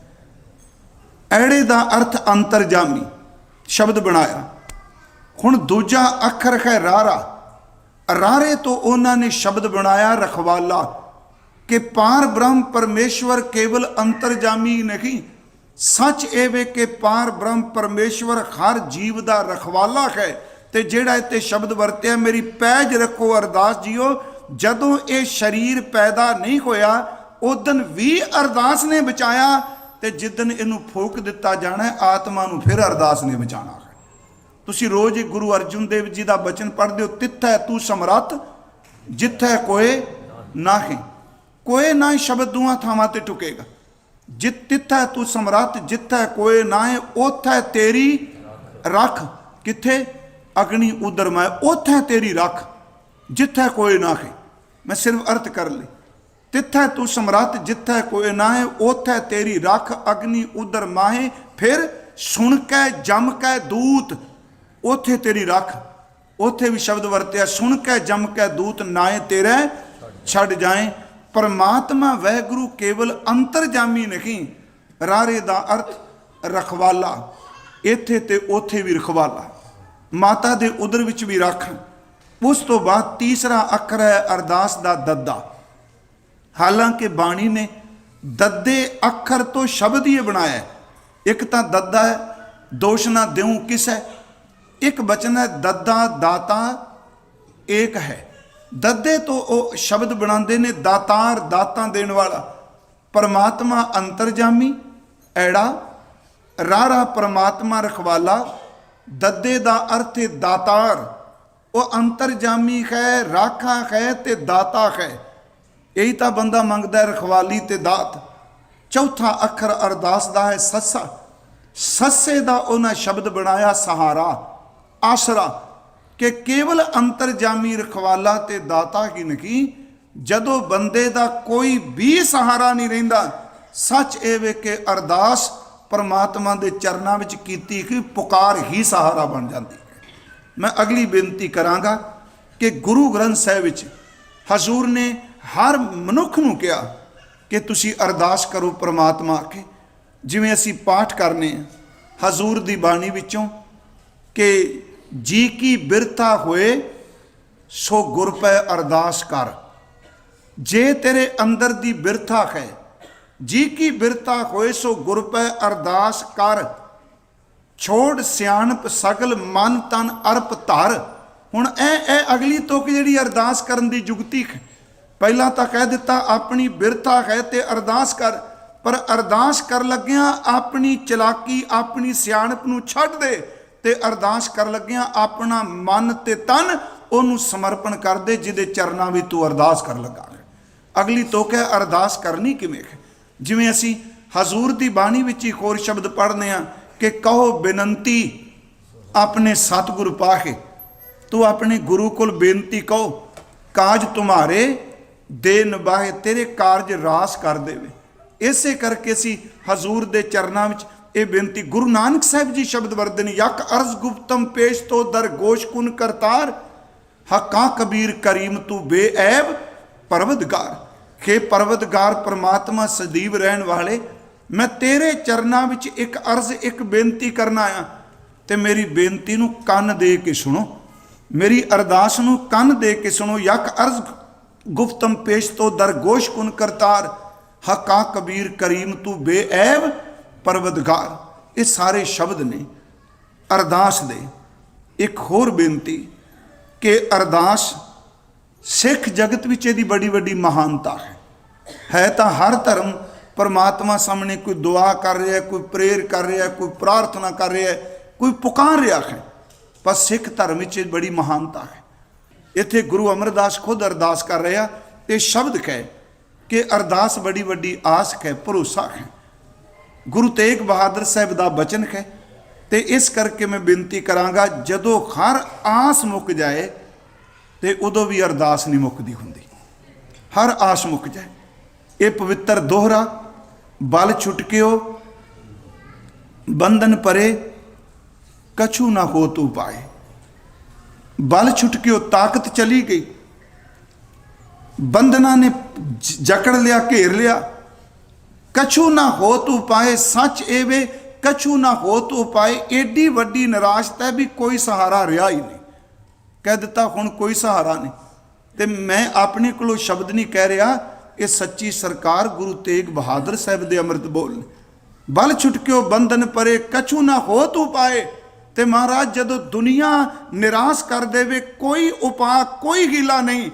ਐੜੇ ਦਾ ਅਰਥ ਅੰਤਰਜਾਮੀ ਸ਼ਬਦ ਬਣਾਇਆ। ਹੁਣ ਦੂਜਾ ਅੱਖਰ ਹੈ ਰਾਰਾ। ਰਾਰੇ ਤੋਂ ਉਹਨਾਂ ਨੇ ਸ਼ਬਦ ਬਣਾਇਆ ਰਖਵਾਲਾ, ਕਿ ਪਾਰ ਬ੍ਰਹਮ ਪਰਮੇਸ਼ਵਰ ਕੇਵਲ ਅੰਤਰਜਾਮੀ ਨਹੀਂ, ਸੱਚ ਇਹ ਵੇ ਕਿ ਪਾਰ ਬ੍ਰਹਮ ਪਰਮੇਸ਼ਵਰ ਹਰ ਜੀਵ ਦਾ ਰਖਵਾਲਾ ਹੈ। ਤੇ ਜਿਹੜਾ ਇੱਥੇ ਸ਼ਬਦ ਵਰਤਿਆ, ਮੇਰੀ ਪੈਜ ਰੱਖੋ ਅਰਦਾਸ ਜੀਓ, ਜਦੋਂ ਇਹ ਸਰੀਰ ਪੈਦਾ ਨਹੀਂ ਹੋਇਆ ਉਦਨ ਵੀ ਅਰਦਾਸ ਨੇ ਬਚਾਇਆ, ਤੇ ਜਿੱਦਨ ਇਹਨੂੰ ਫੂਕ ਦਿੱਤਾ ਜਾਣਾ ਆਤਮਾ ਨੂੰ ਫਿਰ ਅਰਦਾਸ ਨੇ ਬਚਾਉਣਾ ਹੈ। ਤੁਸੀਂ ਰੋਜ਼ ਗੁਰੂ ਅਰਜੁਨ ਦੇਵ ਜੀ ਦਾ ਬਚਨ ਪੜ੍ਹਦੇ ਹੋ, ਤਿੱਥੈ ਤੂੰ ਸਮਰੱਥ ਜਿੱਥੈ ਕੋਏ ਨਾਹੀਂ। ਕੋਏ ਨਾ ਸ਼ਬਦ ਦੋਹਾਂ ਥਾਵਾਂ ਤੇ ਟੁਕੇਗਾ। ਤਿੱਥੈ ਤੂੰ ਸਮਰੱਥ ਜਿੱਥੈ ਕੋਏ ਨਾਹੀਂ, ਉੱਥੈ ਤੇਰੀ ਰੱਖ। ਕਿੱਥੇ? ਅਗਨੀ ਉਦਰ ਮੈਂ, ਉੱਥੈ ਤੇਰੀ ਰੱਖ ਜਿੱਥੈ ਕੋਏ ਨਾਹੀਂ। ਮੈਂ ਸਿਰਫ ਅਰਥ ਕਰ ਲਈ। ਤਿੱਥੈ ਤੂੰ ਸਮਰੱਥ ਜਿੱਥੈ ਕੋਏ ਨਾਹੀਂ, ਉੱਥੈ ਤੇਰੀ ਰੱਖ ਅਗਨੀ ਉਦਰ ਮਾਹੇ। ਫਿਰ ਸੁਣ ਕੇ ਜਮ ਕੇ ਦੂਤ, ਉੱਥੇ ਤੇਰੀ ਰੱਖ। ਉੱਥੇ ਵੀ ਸ਼ਬਦ ਵਰਤਿਆ, ਸੁਣ ਕੇ ਜਮ ਕੇ ਦੂਤ ਨਾਏ ਤੇਰੇ ਛੱਡ ਜਾਏ। ਪਰਮਾਤਮਾ ਵਾਹਿਗੁਰੂ ਕੇਵਲ ਅੰਤਰਜਾਮੀ ਨਹੀਂ, ਰਾਰੇ ਦਾ ਅਰਥ ਰਖਵਾਲਾ, ਇੱਥੇ ਤੇ ਉੱਥੇ ਵੀ ਰਖਵਾਲਾ, ਮਾਤਾ ਦੇ ਉਦਰ ਵਿੱਚ ਵੀ ਰੱਖ। ਉਸ ਤੋਂ ਬਾਅਦ ਤੀਸਰਾ ਅੱਖਰ ਹੈ ਅਰਦਾਸ ਦਾ ਦੱਦਾ। ਹਾਲਾਂਕਿ ਬਾਣੀ ਨੇ ਦੱਦੇ ਅੱਖਰ ਤੋਂ ਸ਼ਬਦ ਹੀ ਬਣਾਇਆ। ਇੱਕ ਤਾਂ ਦੱਦਾ ਹੈ, ਦੋਸ਼ ਨਾ ਦਿਉ ਕਿਸ ਹੈ। ਇੱਕ ਬਚਨ ਹੈ ਦੱਦਾ ਦਾਤਾ ਏਕ ਹੈ। ਦੱਦੇ ਤੋਂ ਉਹ ਸ਼ਬਦ ਬਣਾਉਂਦੇ ਨੇ ਦਾਤਾਰ, ਦਾਤਾਂ ਦੇਣ ਵਾਲਾ। ਪਰਮਾਤਮਾ ਅੰਤਰਜਾਮੀ ਐੜਾ, ਰਾਰਾ ਪਰਮਾਤਮਾ ਰਖਵਾਲਾ। ਦੱਦੇ ਦਾ ਅਰਥ ਹੈ ਦਾਤਾਰ, ਉਹ ਅੰਤਰਜਾਮੀ ਹੈ, ਰਾਖਾ ਹੈ ਤੇ ਦਾਤਾ ਹੈ। ਇਹੀ ਤਾਂ ਬੰਦਾ ਮੰਗਦਾ, ਰਖਵਾਲੀ ਤੇ ਦਾਤ। ਚੌਥਾ ਅੱਖਰ ਅਰਦਾਸ ਦਾ ਹੈ ਸੱਸਾ। ਸੱਸੇ ਦਾ ਉਹਨਾਂ ਸ਼ਬਦ ਬਣਾਇਆ ਸਹਾਰਾ, ਆਸਰਾ, ਕਿ ਕੇਵਲ ਅੰਤਰਜਾਮੀ ਰਖਵਾਲਾ ਤੇ ਦਾਤਾ ਹੀ ਨਹੀਂ, ਜਦੋਂ ਬੰਦੇ ਦਾ ਕੋਈ ਵੀ ਸਹਾਰਾ ਨਹੀਂ ਰਹਿੰਦਾ। ਸੱਚ ਇਹ ਵੇ ਕਿ ਅਰਦਾਸ ਪਰਮਾਤਮਾ ਦੇ ਚਰਨਾਂ ਵਿੱਚ ਕੀਤੀ ਕਿ ਪੁਕਾਰ ਹੀ ਸਹਾਰਾ ਬਣ ਜਾਂਦੀ ਹੈ। ਮੈਂ ਅਗਲੀ ਬੇਨਤੀ ਕਰਾਂਗਾ ਕਿ ਗੁਰੂ ਗ੍ਰੰਥ ਸਾਹਿਬ ਵਿੱਚ ਹਜ਼ੂਰ ਨੇ ਹਰ ਮਨੁੱਖ ਨੂੰ ਕਿਹਾ ਕਿ ਤੁਸੀਂ ਅਰਦਾਸ ਕਰੋ ਪਰਮਾਤਮਾ ਅੱਗੇ। ਜਿਵੇਂ ਅਸੀਂ ਪਾਠ ਕਰਨੇ ਆ ਹਜ਼ੂਰ ਦੀ ਬਾਣੀ ਵਿੱਚੋਂ ਕਿ ਜੀ ਕੀ ਬਿਰਥਾ ਹੋਏ ਸੋ ਗੁਰ ਪੈ ਅਰਦਾਸ ਕਰ। ਜੇ ਤੇਰੇ ਅੰਦਰ ਦੀ ਬਿਰਥਾ ਹੈ, ਜੀ ਕੀ ਬਿਰਥਾ ਹੋਏ ਸੋ ਗੁਰ ਪੈ ਅਰਦਾਸ ਕਰ। ਛੋੜ ਸਿਆਣਪ ਸਗਲ ਮਨ ਤਨ ਅਰਪ ਧਰ। ਹੁਣ ਇਹ ਅਗਲੀ ਤੁਕ ਜਿਹੜੀ ਅਰਦਾਸ ਕਰਨ ਦੀ ਜੁਗਤੀ ਹੈ। ਪਹਿਲਾਂ ਤਾਂ ਕਹਿ ਦਿੱਤਾ ਆਪਣੀ ਬਿਰਥਾ ਹੈ ਤੇ ਅਰਦਾਸ ਕਰ, ਪਰ ਅਰਦਾਸ ਕਰ ਲੱਗਿਆਂ ਆਪਣੀ ਚਲਾਕੀ, ਆਪਣੀ ਸਿਆਣਪ ਨੂੰ ਛੱਡ ਦੇ ਤੇ ਅਰਦਾਸ ਕਰ ਲੱਗਿਆਂ ਆਪਣਾ ਮਨ ਤੇ ਤਨ ਉਹਨੂੰ ਸਮਰਪਣ ਕਰ ਦੇ, ਜਿਹਦੇ ਚਰਨਾਂ ਵਿੱਚ ਤੂੰ ਅਰਦਾਸ ਕਰ ਲੱਗਾ। ਅਗਲੀ ਤੁਕ ਹੈ ਅਰਦਾਸ ਕਰਨੀ ਕਿਵੇਂ ਹੈ। ਜਿਵੇਂ ਅਸੀਂ ਹਜ਼ੂਰ ਦੀ ਬਾਣੀ ਵਿੱਚ ਹੀ ਹੋਰ ਸ਼ਬਦ ਪੜ੍ਹਦੇ ਹਾਂ ਕਿ ਕਹੋ ਬੇਨੰਤੀ ਆਪਣੇ ਸਤਿਗੁਰ ਪਾਹੇ। ਤੂੰ ਆਪਣੇ ਗੁਰੂ ਕੋਲ ਬੇਨਤੀ ਕਹੋ, ਕਾਜ ਤੁਮਾਰੇ ਦੇ ਨਿਭਾਏ, ਤੇਰੇ ਕਾਰਜ ਰਾਸ ਕਰ ਦੇਵੇ। ਇਸੇ ਕਰਕੇ ਅਸੀਂ ਹਜ਼ੂਰ ਦੇ ਚਰਨਾਂ ਵਿੱਚ ਇਹ ਬੇਨਤੀ, ਗੁਰੂ ਨਾਨਕ ਸਾਹਿਬ ਜੀ ਸ਼ਬਦ ਵਰਤਦੇ ਨੇ, ਯਕ ਅਰਜ਼ ਗੁਪਤਮ ਪੇਸ਼ ਤੋਂ ਦਰ ਗੋਸ਼ ਕੁਨ ਕਰਤਾਰ, ਹਕਾ ਕਬੀਰ ਕਰੀਮ ਤੂੰ ਬੇਐਬ ਪਰਵਤਗਾਰ। ਕਿ ਪਰਵਤਗਾਰ ਪਰਮਾਤਮਾ ਸਦੀਵ ਰਹਿਣ ਵਾਲੇ, ਮੈਂ ਤੇਰੇ ਚਰਨਾਂ ਵਿੱਚ ਇੱਕ ਅਰਜ਼, ਇੱਕ ਬੇਨਤੀ ਕਰਨਾ ਆ, ਤੇ ਮੇਰੀ ਬੇਨਤੀ ਨੂੰ ਕੰਨ ਦੇ ਕੇ ਸੁਣੋ, ਮੇਰੀ ਅਰਦਾਸ ਨੂੰ ਕੰਨ ਦੇ ਕੇ ਸੁਣੋ। ਯਕ ਅਰਜ਼ ਗੁਪਤਮ ਪੇਸ਼ ਤੋਂ ਦਰ ਗੋਸ਼ ਕੁਨ ਕਰਤਾਰ, ਹਕਾ ਕਬੀਰ ਕਰੀਮ ਤੂੰ ਬੇਐਬ ਪਰਵਤਗਾਰ। ਇਹ ਸਾਰੇ ਸ਼ਬਦ ਨੇ ਅਰਦਾਸ ਦੇ। ਇੱਕ ਹੋਰ ਬੇਨਤੀ ਕਿ ਅਰਦਾਸ ਸਿੱਖ ਜਗਤ ਵਿੱਚ ਇਹਦੀ ਬੜੀ ਵੱਡੀ ਮਹਾਨਤਾ ਹੈ। ਤਾਂ ਹਰ ਧਰਮ ਪਰਮਾਤਮਾ ਸਾਹਮਣੇ ਕੋਈ ਦੁਆ ਕਰ ਰਿਹਾ, ਕੋਈ ਪ੍ਰੇਅਰ ਕਰ ਰਿਹਾ, ਕੋਈ ਪ੍ਰਾਰਥਨਾ ਕਰ ਰਿਹਾ, ਕੋਈ ਪੁਕਾਰ ਰਿਹਾ ਹੈ, ਪਰ ਸਿੱਖ ਧਰਮ ਵਿੱਚ ਬੜੀ ਮਹਾਨਤਾ ਹੈ। ਇੱਥੇ ਗੁਰੂ ਅਮਰਦਾਸ ਖੁਦ ਅਰਦਾਸ ਕਰ ਰਿਹਾ, ਇਹ ਸ਼ਬਦ ਹੈ ਕਿ ਅਰਦਾਸ ਬੜੀ ਵੱਡੀ ਆਸ ਹੈ, ਭਰੋਸਾ ਹੈ। ਗੁਰੂ ਤੇਗ ਬਹਾਦਰ ਸਾਹਿਬ ਦਾ ਬਚਨ ਹੈ। ਤੇ ਇਸ ਕਰਕੇ ਮੈਂ ਬੇਨਤੀ ਕਰਾਂਗਾ, ਜਦੋਂ ਹਰ ਆਸ ਮੁੱਕ ਜਾਏ ਤੇ ਉਦੋਂ ਵੀ ਅਰਦਾਸ ਨਹੀਂ ਮੁੱਕਦੀ ਹੁੰਦੀ। ਹਰ ਆਸ ਮੁੱਕ ਜਾਏ। ਇਹ ਪਵਿੱਤਰ ਦੋਹਰਾ, ਬਲ ਛੁਟਕਿਓ ਬੰਧਨ ਪਰੇ, कछु ना हो तू पाए। बल छुटकियो ताकत चली गई, बंधना ने जकड़ लिया, घेर लिया। कछु ना हो तू पाए, सच एवे कछु ना हो तू पाए। एडी वड्डी निराशता भी कोई सहारा रहा ही नहीं। कह दिता हुण कोई सहारा नहीं। तो मैं अपने को शब्द नहीं कह रहा, ये सच्ची सरकार गुरु तेग बहादुर साहब दे अमृत बोल ने। बल छुटकियो बंधन परे, कछु ना हो तू पाए। ते महाराज जदों दुनिया निराश कर देवे, कोई उपाय कोई हीला नहीं।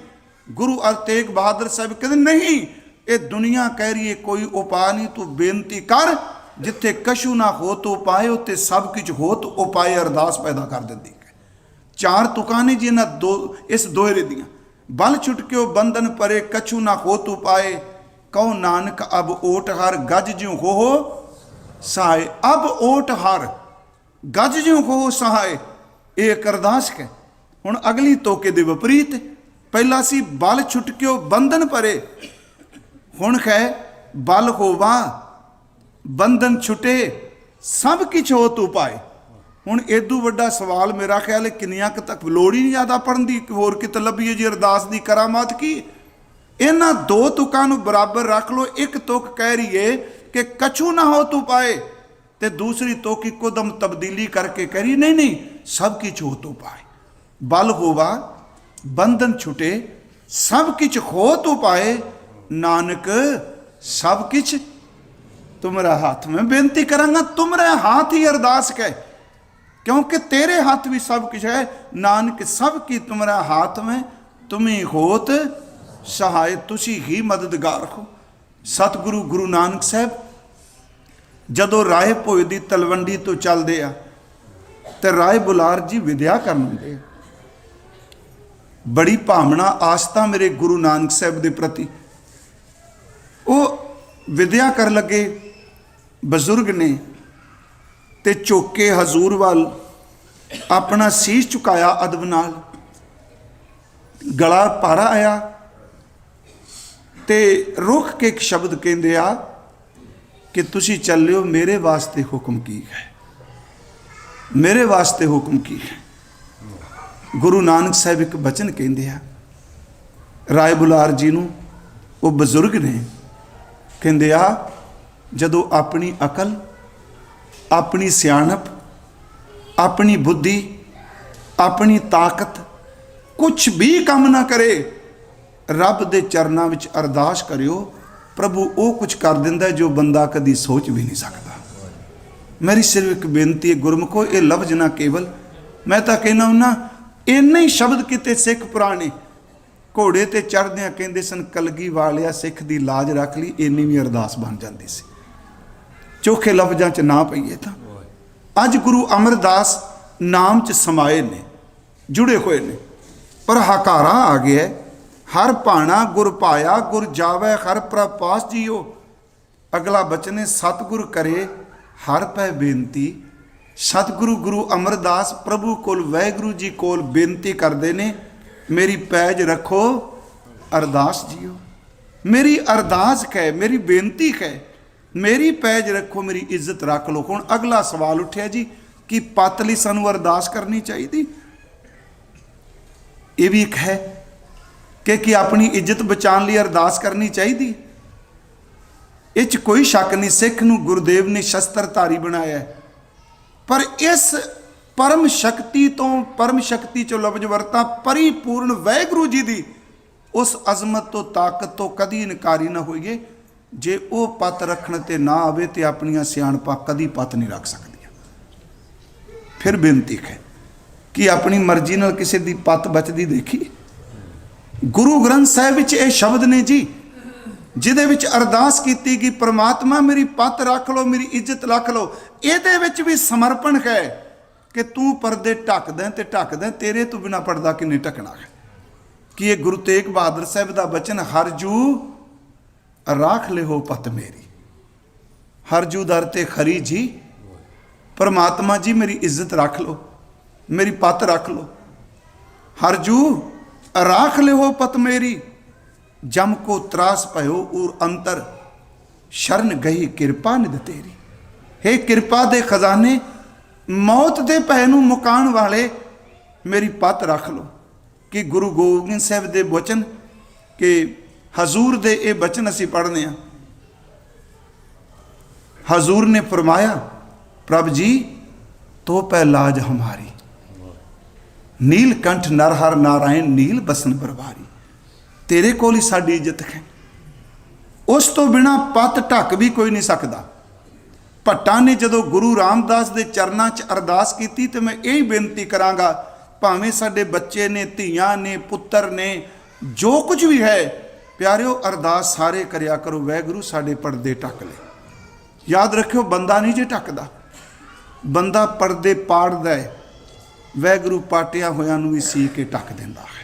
गुरु तेग बहादुर साहब कहते नहीं, ये दुनिया कह रही है कोई उपाय नहीं, तू बेनती कर। जिथे कछु ना हो तो उपाय, उत्ते सब कुछ हो तो उपाय। अरदास पैदा कर देती है। चार तुकां ने जी ना दो इस दोहरे दियां। बल छुटकियो बंधन परे, कछु ना हो तू पाए। कहो नानक अब ओट हार, गज ज्यों हो सहाय। अब ओट हार, गज ज्यों हो सहाय। एक अरदास है। हुण अगली तोके दे विपरीत। पहला सी बल छुटकियो बंधन परे, हुण है बल होवा बंधन छुटे, सब किछ हो तू पाए। हुण एदू वड्डा सवाल मेरा ख्याल है किन्नियां तक लोड़ ही नहीं ज़्यादा पढ़न दी, होर कित लभीए जी अरदास दी करामात की। इन्हां दो तुकां नूं बराबर रख लो। एक तुक कह रही है कि कछु ना हो तू पाए, ते दूसरी तुक इको दम तब्दीली करके कह रही नहीं नहीं सब किछ हो तू पाए। बल होवा बंधन छुटे, सब किछ हो तू पाए। नानक सब किछ तुमरा हाथ में। बेनती करांगा तुमरे हाथ ही अरदास कह, क्योंकि तेरे हाथ भी सब कुछ है। नानक सब की तुमरा हाथ में, तुम्ही होत सहाय। तुसी ही मददगार हो। सतगुरु गुरु नानक साहब जदों राय भोए दी तलवंडी तो चलते आ, तो राय बुलार जी विद्या करते। बड़ी भावना आस्था मेरे गुरु नानक साहब के प्रति। वो विद्या कर लगे, बजुर्ग ने ते चौके हजूर वाल अपना शीश झुकाया अदब नाल। गला भारा आया ते रुक के एक शब्द कहंदे आ कि तुसी चलियो, मेरे वास्ते हुक्म की है, मेरे वास्ते हुक्म की है। गुरु नानक साहब एक बचन कहंदे आ राय बुलार जी नूं। वो बजुर्ग ने कहंदे आ जदों अपनी अकल, अपनी सियाणप, अपनी बुद्धि, अपनी ताकत कुछ भी काम ना करे, रब दे चरनां विच अरदास करियो, प्रभु वो कुछ कर दिंदा जो बंदा कदी सोच भी नहीं सकता। मेरी सिर्फ एक बेनती है गुरमुखो, ये लफ्ज ना केवल मैं तो कहना हूं ना, इन्ने ही शब्द किते सिख पुराने घोड़े ते चढ़दियां कहंदे सन कलगी वालिया सिख दी लाज रख ली, इन्नी भी अरदास बन जाती सी। चोखे लफ्जां च ना पईए तां अज गुरु अमरदास नाम च समाए ने, जुड़े हुए ने। पर हकारा आ गया, हर भाना गुर पाया, गुर जावै हर प्रपास जियो। अगला बचन है सतगुर करे हर पै बेनती। सतगुरु गुरु अमरदास प्रभु कोल वाहिगुरू जी कोल बेनती करते ने, मेरी पैज रखो अरदास जियो। मेरी अरदास कै, मेरी बेनती कै, मेरी पैज रखो, मेरी इज्जत रख लो। हुण अगला सवाल उठिया जी कि पत लई सानू अरदास करनी चाहिए। ये भी एक है कि अपनी इज्जत बचाने लिए अरदास करनी चाहिए। इस कोई शक नहीं, सिख नूं गुरुदेव ने शस्त्रधारी बनाया है। पर इस परम शक्ति तो परम शक्ति चो लफ्ज वरता परिपूर्ण वाहिगुरू जी की उस अजमत तो ताकत तो कदी इनकारी ना होइए। जे वो पत रखने ते ना आवे तो अपनियां सियाणपां कदी पत नहीं रख सकदियां। फिर बेनती है कि अपनी मर्जी नाल किसी दी पत बचदी देखी। गुरु ग्रंथ साहिब विच ये शब्द ने जी जिहदे विच अरदास कीती कि परमात्मा मेरी पत रख लो, मेरी इज्जत रख लो। इहदे विच भी समर्पण है कि तू परदे ढक दें ते ढक दें, तेरे तो बिना पर्दा किन्ने ढकना है। कि ये गुरु तेग बहादुर साहब का बचन हर जू राख ले हो पत मेरी। हर जू दर ते खरी जी, परमात्मा जी मेरी इज्जत रख लो, मेरी पत रख लो। हर जू राख ले हो पत मेरी, जम को त्रास पयो और अंतर, शरण गई कृपा निध तेरी। हे कृपा दे खजाने, मौत दे भय नूं मुकाण वाले मेरी पत रख लो। कि गुरु गोबिंद साहब दे वचन कि हजूर दे ये वचन असीं पढ़ने हैं। हजूर ने फरमाया, प्रभ जी तो पै लाज हमारी, नीलकंठ नरहर नारायण नील बसन बरबारी। तेरे कोल ही साडी इज्जत है, उस तो बिना पत ढक भी कोई नहीं सकता। भट्टा ने जदों गुरु रामदास के चरणों च अरदास की तो मैं यही बेनती करांगा, भावें साडे बच्चे ने, धीआं ने, पुत्तर ने, जो कुछ भी है प्यारिओ, अरदास सारे करिया करो, वैगुरु साडे पर्दे ढक ले। याद रखियो, बंदा नहीं जे ढकदा, बंदा पर्दे पाड़दा है, वैगुरु पाटिया होया नूं भी सी के ढक दिंदा है।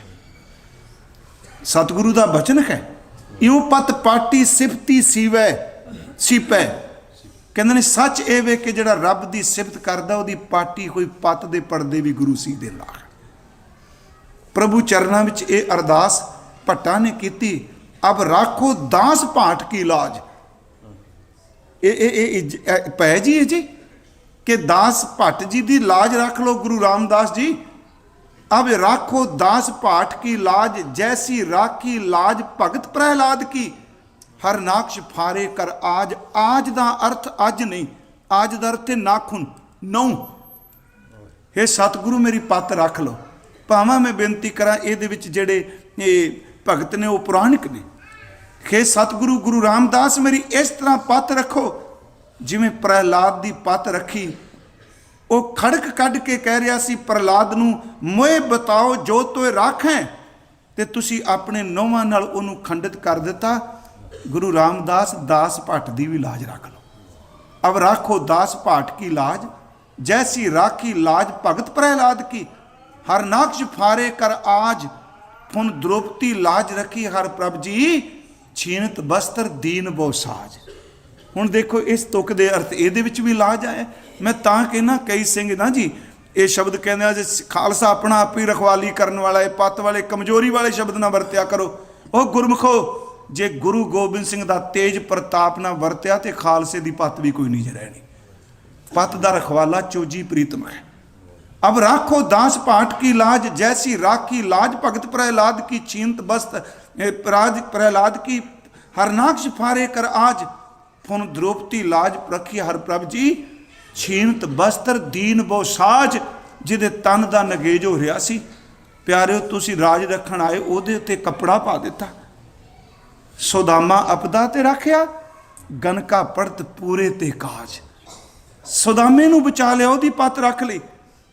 सतगुरु दा वचन है, इउं पत पाटी सिफती सीवै सीपै। कहते ने सच ये वे कि जिहड़ा रब की सिफत करदा उहदी पाटी कोई पत दे पर्दे भी गुरु सी दिंदा है। प्रभु चरणों में ये अरदास भट्टा ने की, अब राखो दास भाट की लाज। पै जी है जी कि दास भट्ट जी की लाज रख लो गुरु रामदास जी। अब राखो दास भाट की लाज, जैसी राखी लाज भगत प्रहलाद की। हर नाक्ष फारे कर आज, आज दा अर्थ अज नहीं, आज दा अर्थ नाखुन नौ। हे सतगुरु मेरी पत रख लो। भावां मैं बेनती करा, ये जेड़े भगत ने वो पुराणिक ने। हे सतगुरु गुरु रामदास मेरी इस तरह पत रखो जिवें प्रहलाद की पत रखी। वो खड़क कढ़ के कह रहा सी प्रहलाद नूं, मोए बताओ जो तोए राखें, ते तुसी अपने नौवां नाल उहनूं खंडित कर दिता। गुरु रामदास दास भट्ट की भी लाज रख लो। अब राखो दास भाट की लाज, जैसी राखी लाज भगत प्रहलाद की। हर नाक्ष फारे कर आज, फुन द्रौपदी लाज रखी हर प्रभ जी। छीनत बस्तर दीन बहु साज। हुण देखो इस तुक दे अर्थ इहदे विच भी लाज आया। मैं तां कहना कई सिंह ना जी ये शब्द कहने जे खालसा अपना आप ही रखवाली करने वाला है, पत वाले कमजोरी वाले शब्द ना वरत्या करो। ओ गुरमुखो, जे गुरु गोबिंद सिंह का तेज प्रताप ना वरत्या तो खालसे की पत भी कोई नहीं रहनी। पत का रखवाला चोजी प्रीतम है। अब राखो दास भाट की लाज, जैसी राखी लाज भगत प्रहलाद की। छीनत बस्त राज प्रहलाद की, हरनाक्ष फारे कर आज। फुन द्रौपदी लाज रखी हर प्रभ जी। छीनत बस्तर दीन बहु साज, जिदे तन का नगेज हो रहा सी। प्यारिओ तुसी राज रखण आए, उहदे उत्ते कपड़ा पा दिता। सुदामा अपदा ते रखिया, गनका पड़त पूरे ते काज। सुदामे नूं बचा लिया, उहदी पत रख ली,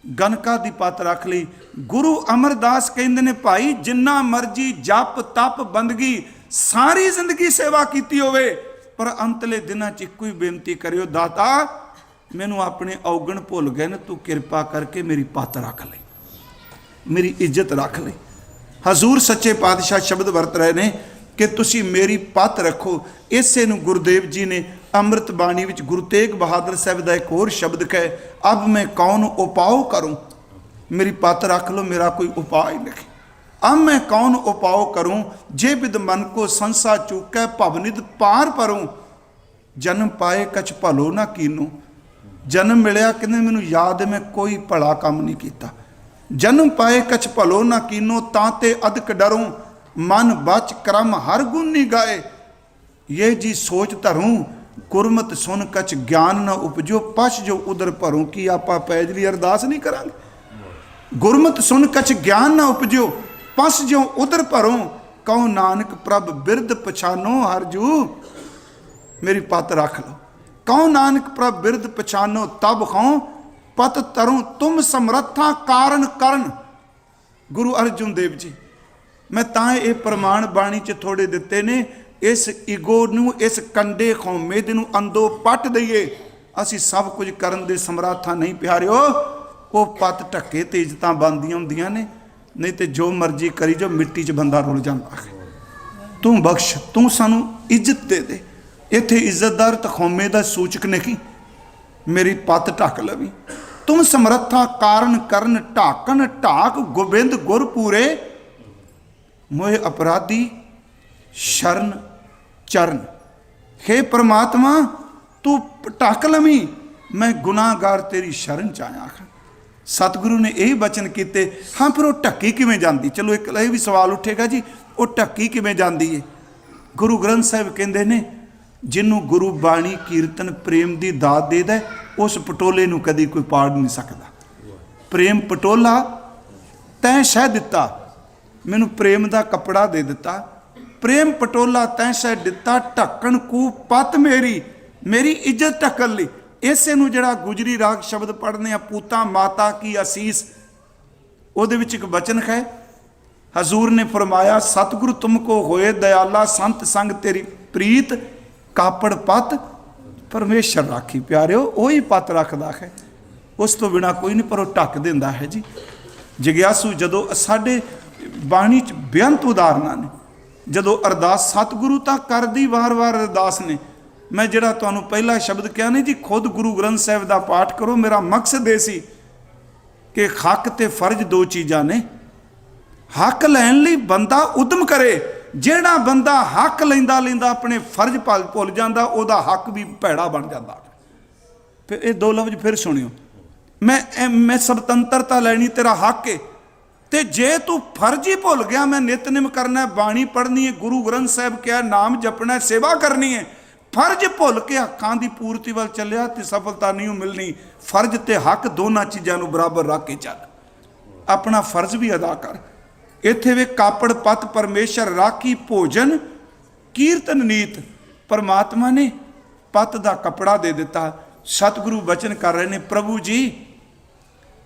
गनका दी पत रख ली। गुरु अमरदास कहंदे ने भाई जिन्ना मर्जी जप तप बंदगी सारी जिंदगी सेवा कीती होवे, पर अंतले दिनां च इक्को ही बेनती करियो, दाता मैनू अपने औगण भुल गए न, तू किरपा करके मेरी पत रख ले, मेरी इज्जत रख ले। हजूर सच्चे पातशाह शब्द वरत रहे ने कि तुसी मेरी पत रखो। इसे नूं गुरुदेव जी ने अमृत बाणी विच गुरु तेग बहादुर साहब का एक होर शब्द कहे, अब मैं कौन उपाओ करूं, मेरी पत रख लो, मेरा कोई उपाय नहीं। अब मैं कौन उपाओ करूं, जे बिद मन को संसा चूकै भवनिध पार परूं। जन्म पाए कछ भलो ना कीनो, जन्म मिलिया कहते मैनू याद है मैं कोई भला काम नहीं किया। जन्म पाए कछ भलो ना कीनो, ताते अदक डरूं। मन बच क्रम हर गुण नहीं गाए, ये जी सोच धरूं। गुरमत सुन कछ ज्ञान न उपजो, पश जो उधर भरूं। की आपां पैजली अरदास नहीं करांगे? गुरमत सुन कछ ज्ञान न उपजो, पश जो उधर भरूं। कहो नानक प्रभ बिरद पछानो हरजू, मेरी पत रख लो। कहो नानक प्रभ बिरद पछानो, तब खाओ पत तरूं। तुम समर्था कारण करन। गुरु अर्जुन देव जी, मैं तां ये प्रमाण बाणी च थोड़े दिते ने, इस ईगो नूं, इस कंडे खौमे दे नूं अंदो पट दईए। असीं सब कुछ करन दे समर्था नहीं प्यारिओ। वो पत ढके ते इज्जतां बनदियां हुंदियां ने, नहीं तो जो मर्जी करी जो मिट्टी च बंदा रुल जांदा है। तू बख्श, तू सानू इज्जत दे दे। इत्थे इज्जतदार तखौमे दा सूचक नहीं, मेरी पत ढक लवी। तुम समर्था कारण करन, ढाकन ढाक गोबिंद गुर पूरे। मोए अपराधी शरण चरण। हे परमात्मा तू ढक लवी, मैं गुनाहगार तेरी शरण च आया। सतगुरु ने यही बचन किए। हाँ, फिर वो ढक्की किवें जाती? चलो एक ये भी सवाल उठेगा जी, वो ढक्की किवें जाती है? गुरु ग्रंथ साहिब कहते ने, जिन्हों गुरु बाणी कीर्तन प्रेम की दात दे दे, उस पटोले नूं कदी कोई पाड़ नहीं सकता। प्रेम पटोला तैं सह दिता, मैनू प्रेम का कपड़ा दे दिता। प्रेम पटोला तैं सह दिता, ढक्कन कू पत मेरी, मेरी इज्जत ढक्कन लई। इसे नूं जिहड़ा गुजरी राग शब्द पढ़ने आ, पूता माता की आसीस, उहदे विच एक वचन है, हजूर ने फरमाया, सतगुरु तुमको होए दयाला, संत संग तेरी प्रीत, कापड़ पत परमेश्वर राखी। प्यारिओ, वही पत रखदा है, उस तो बिना कोई नहीं, पर वो ढक दिंदा है जी। जग्यासू जदों साडे बाणी च बेअंत उदाहरणां ने, जदों अरदास सतगुरु तां करदी वार वार अरदास ने। मैं जिहड़ा तुहानूं पहला शब्द कहा नहीं जी, खुद गुरु ग्रंथ साहिब दा पाठ करो। मेरा मकसद ये सी कि हक ते फर्ज दो चीज़ां ने। हक लैण लई बंदा उद्यम करे, जिहड़ा बंदा हक लैंदा लैंदा अपने फर्ज भुल जांदा, उहदा हक भी भैड़ा बन जांदा। फिर ये दो लफ्ज फिर सुनियो, मैं स्वतंत्रता लैनी, तेरा हक है, ते जे तू फर्ज ही भुल गया, मैं नितनेम करना है, बाणी पढ़नी है, गुरु ग्रंथ साहिब क्या नाम जपना है, सेवा करनी है, फर्ज भुल के हकां की पूर्ति वाल चलिया तो सफलता नहीं मिलनी। फर्ज ते हक दोनों चीज़ों को बराबर रख के चल, अपना फर्ज भी अदा कर। इत्थे वे कापड़ पत परमेश्वर राखी, भोजन कीर्तन नीत, परमात्मा ने पत का कपड़ा दे दिता। सतगुरु वचन कर रहे हैं, प्रभु जी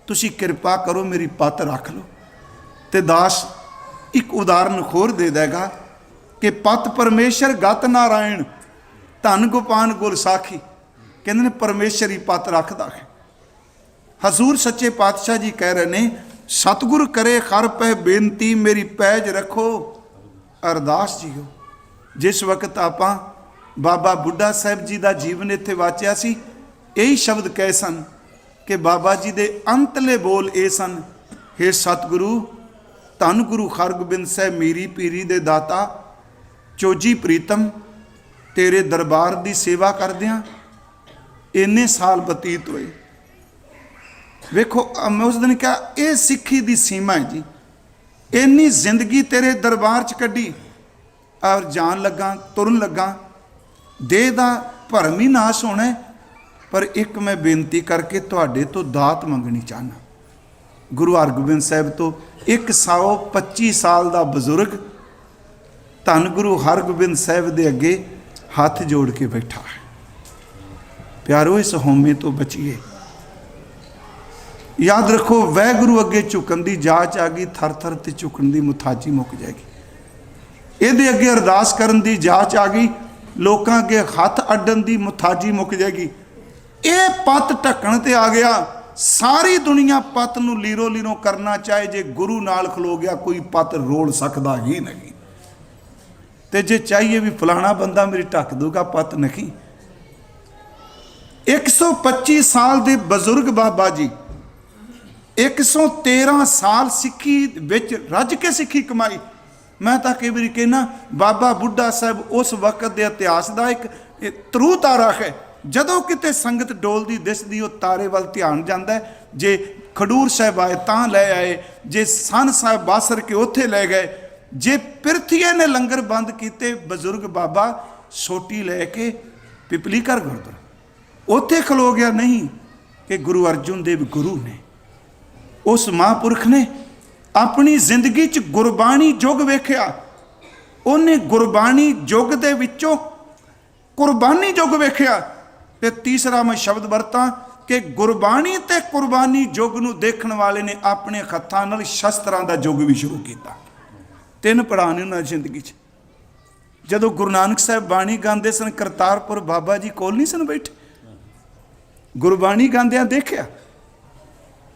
तुसी कृपा करो, मेरी पत रख लो। ते दास एक उदाहरण होर दे देगा कि पत परमेश्वर गत नारायण, धन गोपान गुर साखी, कहते ने परमेश्वर ही पत रखता है। हजूर सच्चे पातशाह जी कह रहे हैं, सतगुर करे खर पै बेनती, मेरी पैज रखो अरदास जीओ। जिस वक्त आपां बाबा बुढ़ा साहब जी का जीवन इत्थे वाचिया सी, यही शब्द कहे सन कि बाबा जी दे अंतले बोल ये सन, हे सतगुरु धन गुरु हरगोबिंद साहब मीरी पीरी दे दाता, चोजी प्रीतम, तेरे दरबार की सेवा करदियां इन्ने साल बतीत हुए। वेखो, मैं उस दिन कहा, यह सिक्खी की सीमा है जी। इन्नी जिंदगी तेरे दरबार च कड्डी, और जान लगा तुरन लगा, देह का भरम ही नाश होना है। पर एक मैं बेनती करके तुहाडे तो दात मंगनी चाहना। गुरु हरगोबिंद साहब तो 125 साल का बजुर्ग धन गुरु हरगोबिंद साहब दे अगे हाथ जोड़ के बैठा है। प्यारो, इस होमे तो बचिए। याद रखो, वैगुरु अगे झुकन की जाच आ गई, थर थर ते झुकन की मुथाजी मुक जाएगी। ये अगे अरदास करन की जाच आ गई, लोगों अगे हथ अड्डन की मुथाजी मुक जाएगी। ये पत ढक्कन ते आ गया। सारी दुनिया पत नूं लीरो लीरो करना चाहे, जे गुरु नाल खलो गया कोई पत रोल सकता ही नहीं। ते जे चाहिए भी फलाना बंदा मेरी ढक दूगा, पत नहीं। 125 साल के बजुर्ग बाबा जी 113 साल सिੱਖੀ विच रज के सिੱਖੀ कमाई। मैं तो कई बार कहना, बाबा बुढ़ा साहब उस वक्त के इतिहास का एक तरू तारा है। जदों किते संगत डोलदी दिसदी, वो तारे वाल ध्यान जाता है। जे खडूर साहब आए तां लै आए, जे सन साहब बासर के उत्थे लै गए, जे पिरथीए ने लंगर बंद किए, बजुर्ग बाबा सोटी लैके पिपली घर गुरुद्वारा उत्थे खलो गया। नहीं कि गुरु अर्जुन देव गुरु ने, उस महापुरख ने अपनी जिंदगी च गुरबाणी जुग वेख्या। उन्हें गुरबाणी जुग दे विचों कुरबानी जुग वेख्या। ते तीसरा मैं शब्द वरतां कि गुरबाणी ते कुरबानी जुग नूं देखण वाले ने अपने हत्थां नाल शस्त्रां दा जुग भी शुरू किया। 3 पड़ाव ने उन्हां जिंदगी च। जदों गुरु नानक साहब बाणी गांदे सन, करतारपुर बाबा जी कोल नहीं सन बैठे, गुरबाणी गांदियां देखिया।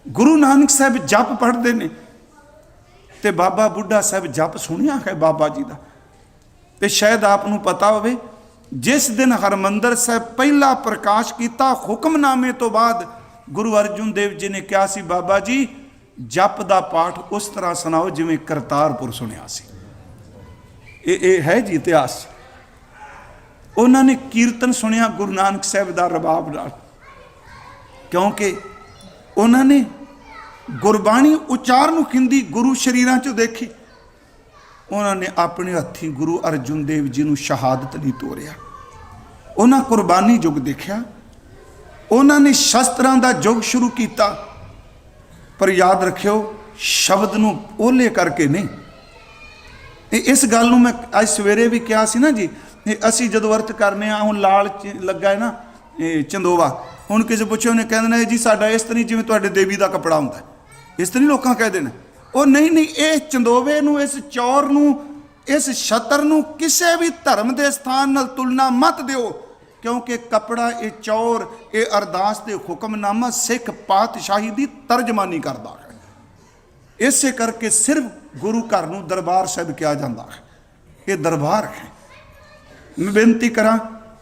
गुरु नानक साहब जप पढ़ते ने, ते बाबा बुढ़ा साहब जप सुनिया है बाबा जी का। तो शायद आपनूं पता होवे, जिस दिन हरमंदर साहब पहला प्रकाश किया, हुक्मनामे तो बाद गुरु अर्जुन देव जी ने कहा सी, बाबा जी जप का पाठ उस तरह सुनाओ जिवें करतारपुर सुनिया सी। ये है जी इतिहास। उन्होंने कीर्तन सुनिया गुरु नानक साहब का रबाब नाल। क्योंकि उन्होंने गुरबाणी उचारण खिंदी गुरु शरीरां चों देखी। उन्होंने अपने हत्थी गुरु अर्जुन देव जी नूं शहादत लई तोरिया। उन्हां कुरबानी युग देखिया। उन्होंने शस्त्रां दा युग शुरू किया। पर याद रखियो, शब्द नूं ओले करके नहीं। इस गल नूं मैं अज सवेरे भी कहा सी ना जी, असी जदों अर्थ करने हुण लाल लगा है ना चंदोवा, हुण किसी पुछो उन्हें कह देना जी साडा इस तरह जिवें तुहाडे देवी का कपड़ा हुंदा, इस तरह लोकां कह देना। ਉਹ नहीं ਇਹ ਚੰਦੋਵੇ ਨੂੰ, ਇਸ ਚੌਰ ਨੂੰ, ਇਸ ਛਤਰ ਨੂੰ ਕਿਸੇ ਵੀ ਧਰਮ ਦੇ ਸਥਾਨ ਨਾਲ ਤੁਲਨਾ ਮਤ ਦਿਓ, ਕਿਉਂਕਿ ਕਪੜਾ ਇਹ ਚੌਰ ਇਹ ਅਰਦਾਸ ਦੇ ਹੁਕਮਨਾਮਾ ਸਿੱਖ ਪਾਤਸ਼ਾਹੀ ਦੀ ਤਰਜਮਾਨੀ ਕਰਦਾ ਹੈ। ਇਸੇ ਕਰਕੇ ਸਿਰਫ ਗੁਰੂ ਘਰ ਨੂੰ ਦਰਬਾਰ ਸਾਹਿਬ ਕਿਹਾ ਜਾਂਦਾ ਹੈ। ਇਹ ਦਰਬਾਰ ਹੈ। मैं बेनती करा,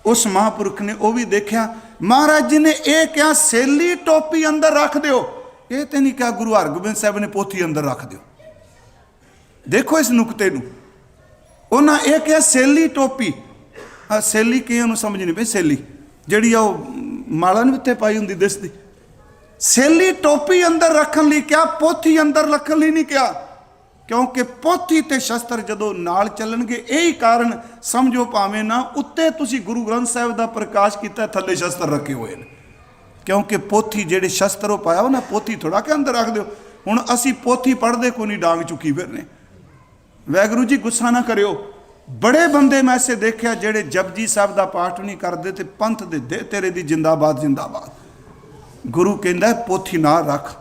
उस महापुरख ने वह भी देखा, महाराज जी ने यह क्या सैली टोपी अंदर रख दो, ये तो नहीं कहा गुरु हरगोबिंद साहब ने पोथी अंदर रख दो। देखो इस नुकते नूं, उन्हें यह क्या सैली टोपी, सैली कईयां समझ नहीं पई, सैली जिहड़ी माला नहीं उत्ते पाई हुंदी दिसदी, सैली टोपी अंदर रखन लई क्या, पोथी अंदर रखन लई नहीं क्या, क्योंकि पोथी ते शस्त्र जदों नाल चलणगे। यही कारण समझो, भावें ना उत्ते तुसीं गुरु ग्रंथ साहिब दा प्रकाश कीता, थल्ले शस्त्र रखे हुए हैं, क्योंकि पोथी जिहड़े शस्त्र पाया ना, पोथी थोड़ा के अंदर रख दो। हुण असीं पोथी पढ़दे कोई नहीं, डांग चुकी फिरने। वाहिगुरू जी गुस्सा ना करियो, बड़े बंदे मैं ऐसे देखिया जिहड़े जपजी साहिब दा पाठ नहीं करदे ते पंथ दे तेरे दी जिंदाबाद जिंदाबाद। गुरु कहंदा पोथी ना रख।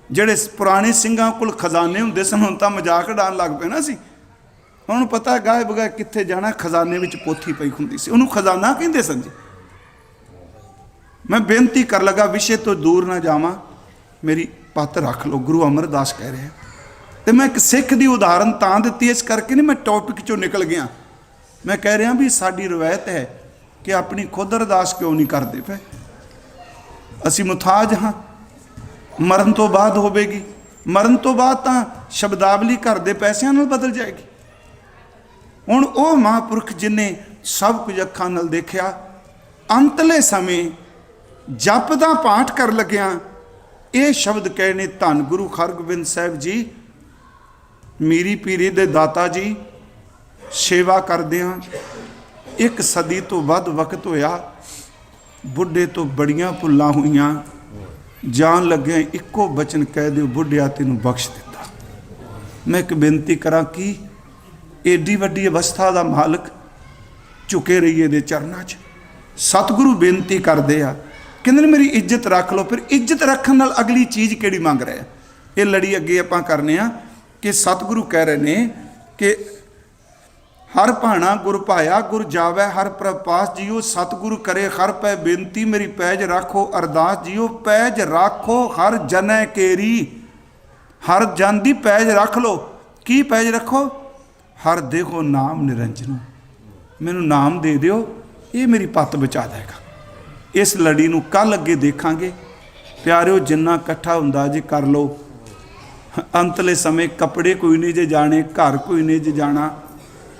ਜਿਹੜੇ ਪੁਰਾਣੇ ਸਿੰਘਾਂ ਕੋਲ ਖਜ਼ਾਨੇ ਹੁੰਦੇ ਸਨ, ਹੁਣ ਤਾਂ ਮਜ਼ਾਕ ਉਡਾਉਣ ਲੱਗ ਪਏ ਨਾ ਸੀ। ਉਹਨੂੰ ਪਤਾ ਗਾਏ ਬਗਾਏ ਕਿੱਥੇ ਜਾਣਾ, ਖਜ਼ਾਨੇ ਵਿੱਚ ਪੋਥੀ ਪਈ ਹੁੰਦੀ ਸੀ, ਉਹਨੂੰ ਖਜ਼ਾਨਾ ਕਹਿੰਦੇ ਸਨ ਜੀ। ਮੈਂ ਬੇਨਤੀ ਕਰ ਲਗਾ, ਵਿਸ਼ੇ ਤੋਂ ਦੂਰ ਨਾ ਜਾਵਾਂ, ਮੇਰੀ ਪੱਤ ਰੱਖ ਲਓ। ਗੁਰੂ ਅਮਰਦਾਸ ਕਹਿ ਰਿਹਾ, ਤੇ ਮੈਂ ਇੱਕ ਸਿੱਖ ਦੀ ਉਦਾਹਰਨ ਤਾਂ ਦਿੱਤੀ ਇਸ ਕਰਕੇ ਨਹੀਂ, ਮੈਂ ਟੌਪਿਕ ਚੋਂ ਨਿਕਲ ਗਿਆ। ਮੈਂ ਕਹਿ ਰਿਹਾ ਵੀ ਸਾਡੀ ਰਵਾਇਤ ਹੈ ਕਿ ਆਪਣੀ ਖੁਦ ਅਰਦਾਸ ਕਿਉਂ ਨਹੀਂ ਕਰਦੇ ਪਏ। ਅਸੀਂ ਮੁਤਾਜ ਹਾਂ, मरण तो बाद होगी, मरण तो बाद तो शब्दावली घर के पैसों नाल बदल जाएगी। हुण वो महापुरख जिन्हें सब कुछ अखां नाल देखिया, अंतले समय जप दा पाठ कर लग्या ये शब्द कहने, धन गुरु हरगोबिंद साहिब जी मीरी पीरी दे दाता जी, सेवा करदियां 1 सदी तो वध वक्त होया, बुढ़े तो बड़ियां भुल्लां होईयां, जान लगे इको बचन कह दो, बुढ़िया तेनू बख्श दिता। मैं एक बेनती करा कि एडी वड्डी अवस्था का मालक झुके रहिए दे चरनां च। सतगुरु बेनती करते आ, कहते मेरी इज्जत रख लो। फिर इज्जत रखने नाल अगली चीज़ किहड़ी मंग रहे हैं, ये लड़ी अगे आपां करने आ कि सतगुरु कह रहे ने कि हर भाणा गुर भाया गुर जावै हर प्रपास जियो, सतगुरु करे हर पै बेनती मेरी पैज राखो अरदास जियो, पैज राखो हर जनै केरी, हर जन दी पैज रख लो। की पैज रखो, हर देखो नाम निरंजनो, मैनू नाम दे दिओ, ये मेरी पत्त बचा देगा। इस लड़ी नूं कल अगे देखांगे। प्यारिओ जिन्ना इकट्ठा हुंदा जे कर लो, अंतले समय कपड़े कोई नहीं जे जाने, घर कोई नहीं जे जाना,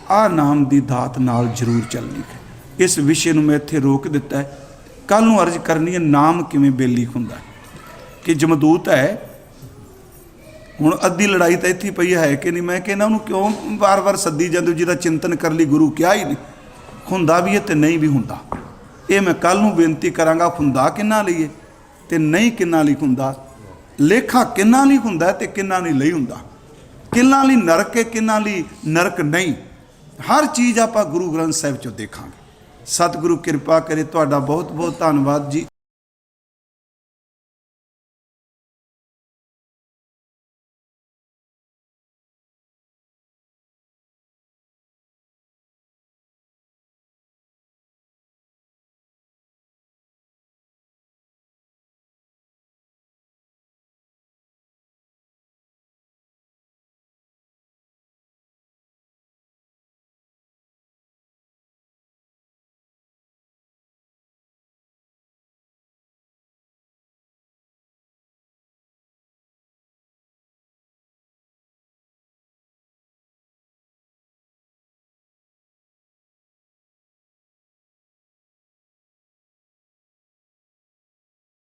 आ नाम की दात नाल जरूर चलनी है। इस विषय में मैं इत्थे रोक दिता है। कल नूं अर्ज करनी है नाम किवें बेली हुंदा कि जमदूत है। हुण अद्धी लड़ाई तो इत्थे पई है कि नहीं, मैं कहना उन्होंने क्यों बार बार सद्दी जांदे, जिहदा चिंतन कर ली गुरु क्या ही नहीं हुंदा भी है तो नहीं भी हुंदा। ये मैं कल नूं बेनती करांगा, हुंदा किन्ना लई है ते नहीं किन्ना लई हुंदा, लेखा किन्ना लई हुंदा ते किन्ना लई नहीं हुंदा, किन्ना लई नरक है किन्ना लई नरक नहीं। हर चीज़ आप गुरु ग्रंथ साहिब चो देखांगे। सतगुरु कृपा करे। तुहाडा बहुत बहुत धन्नवाद जी।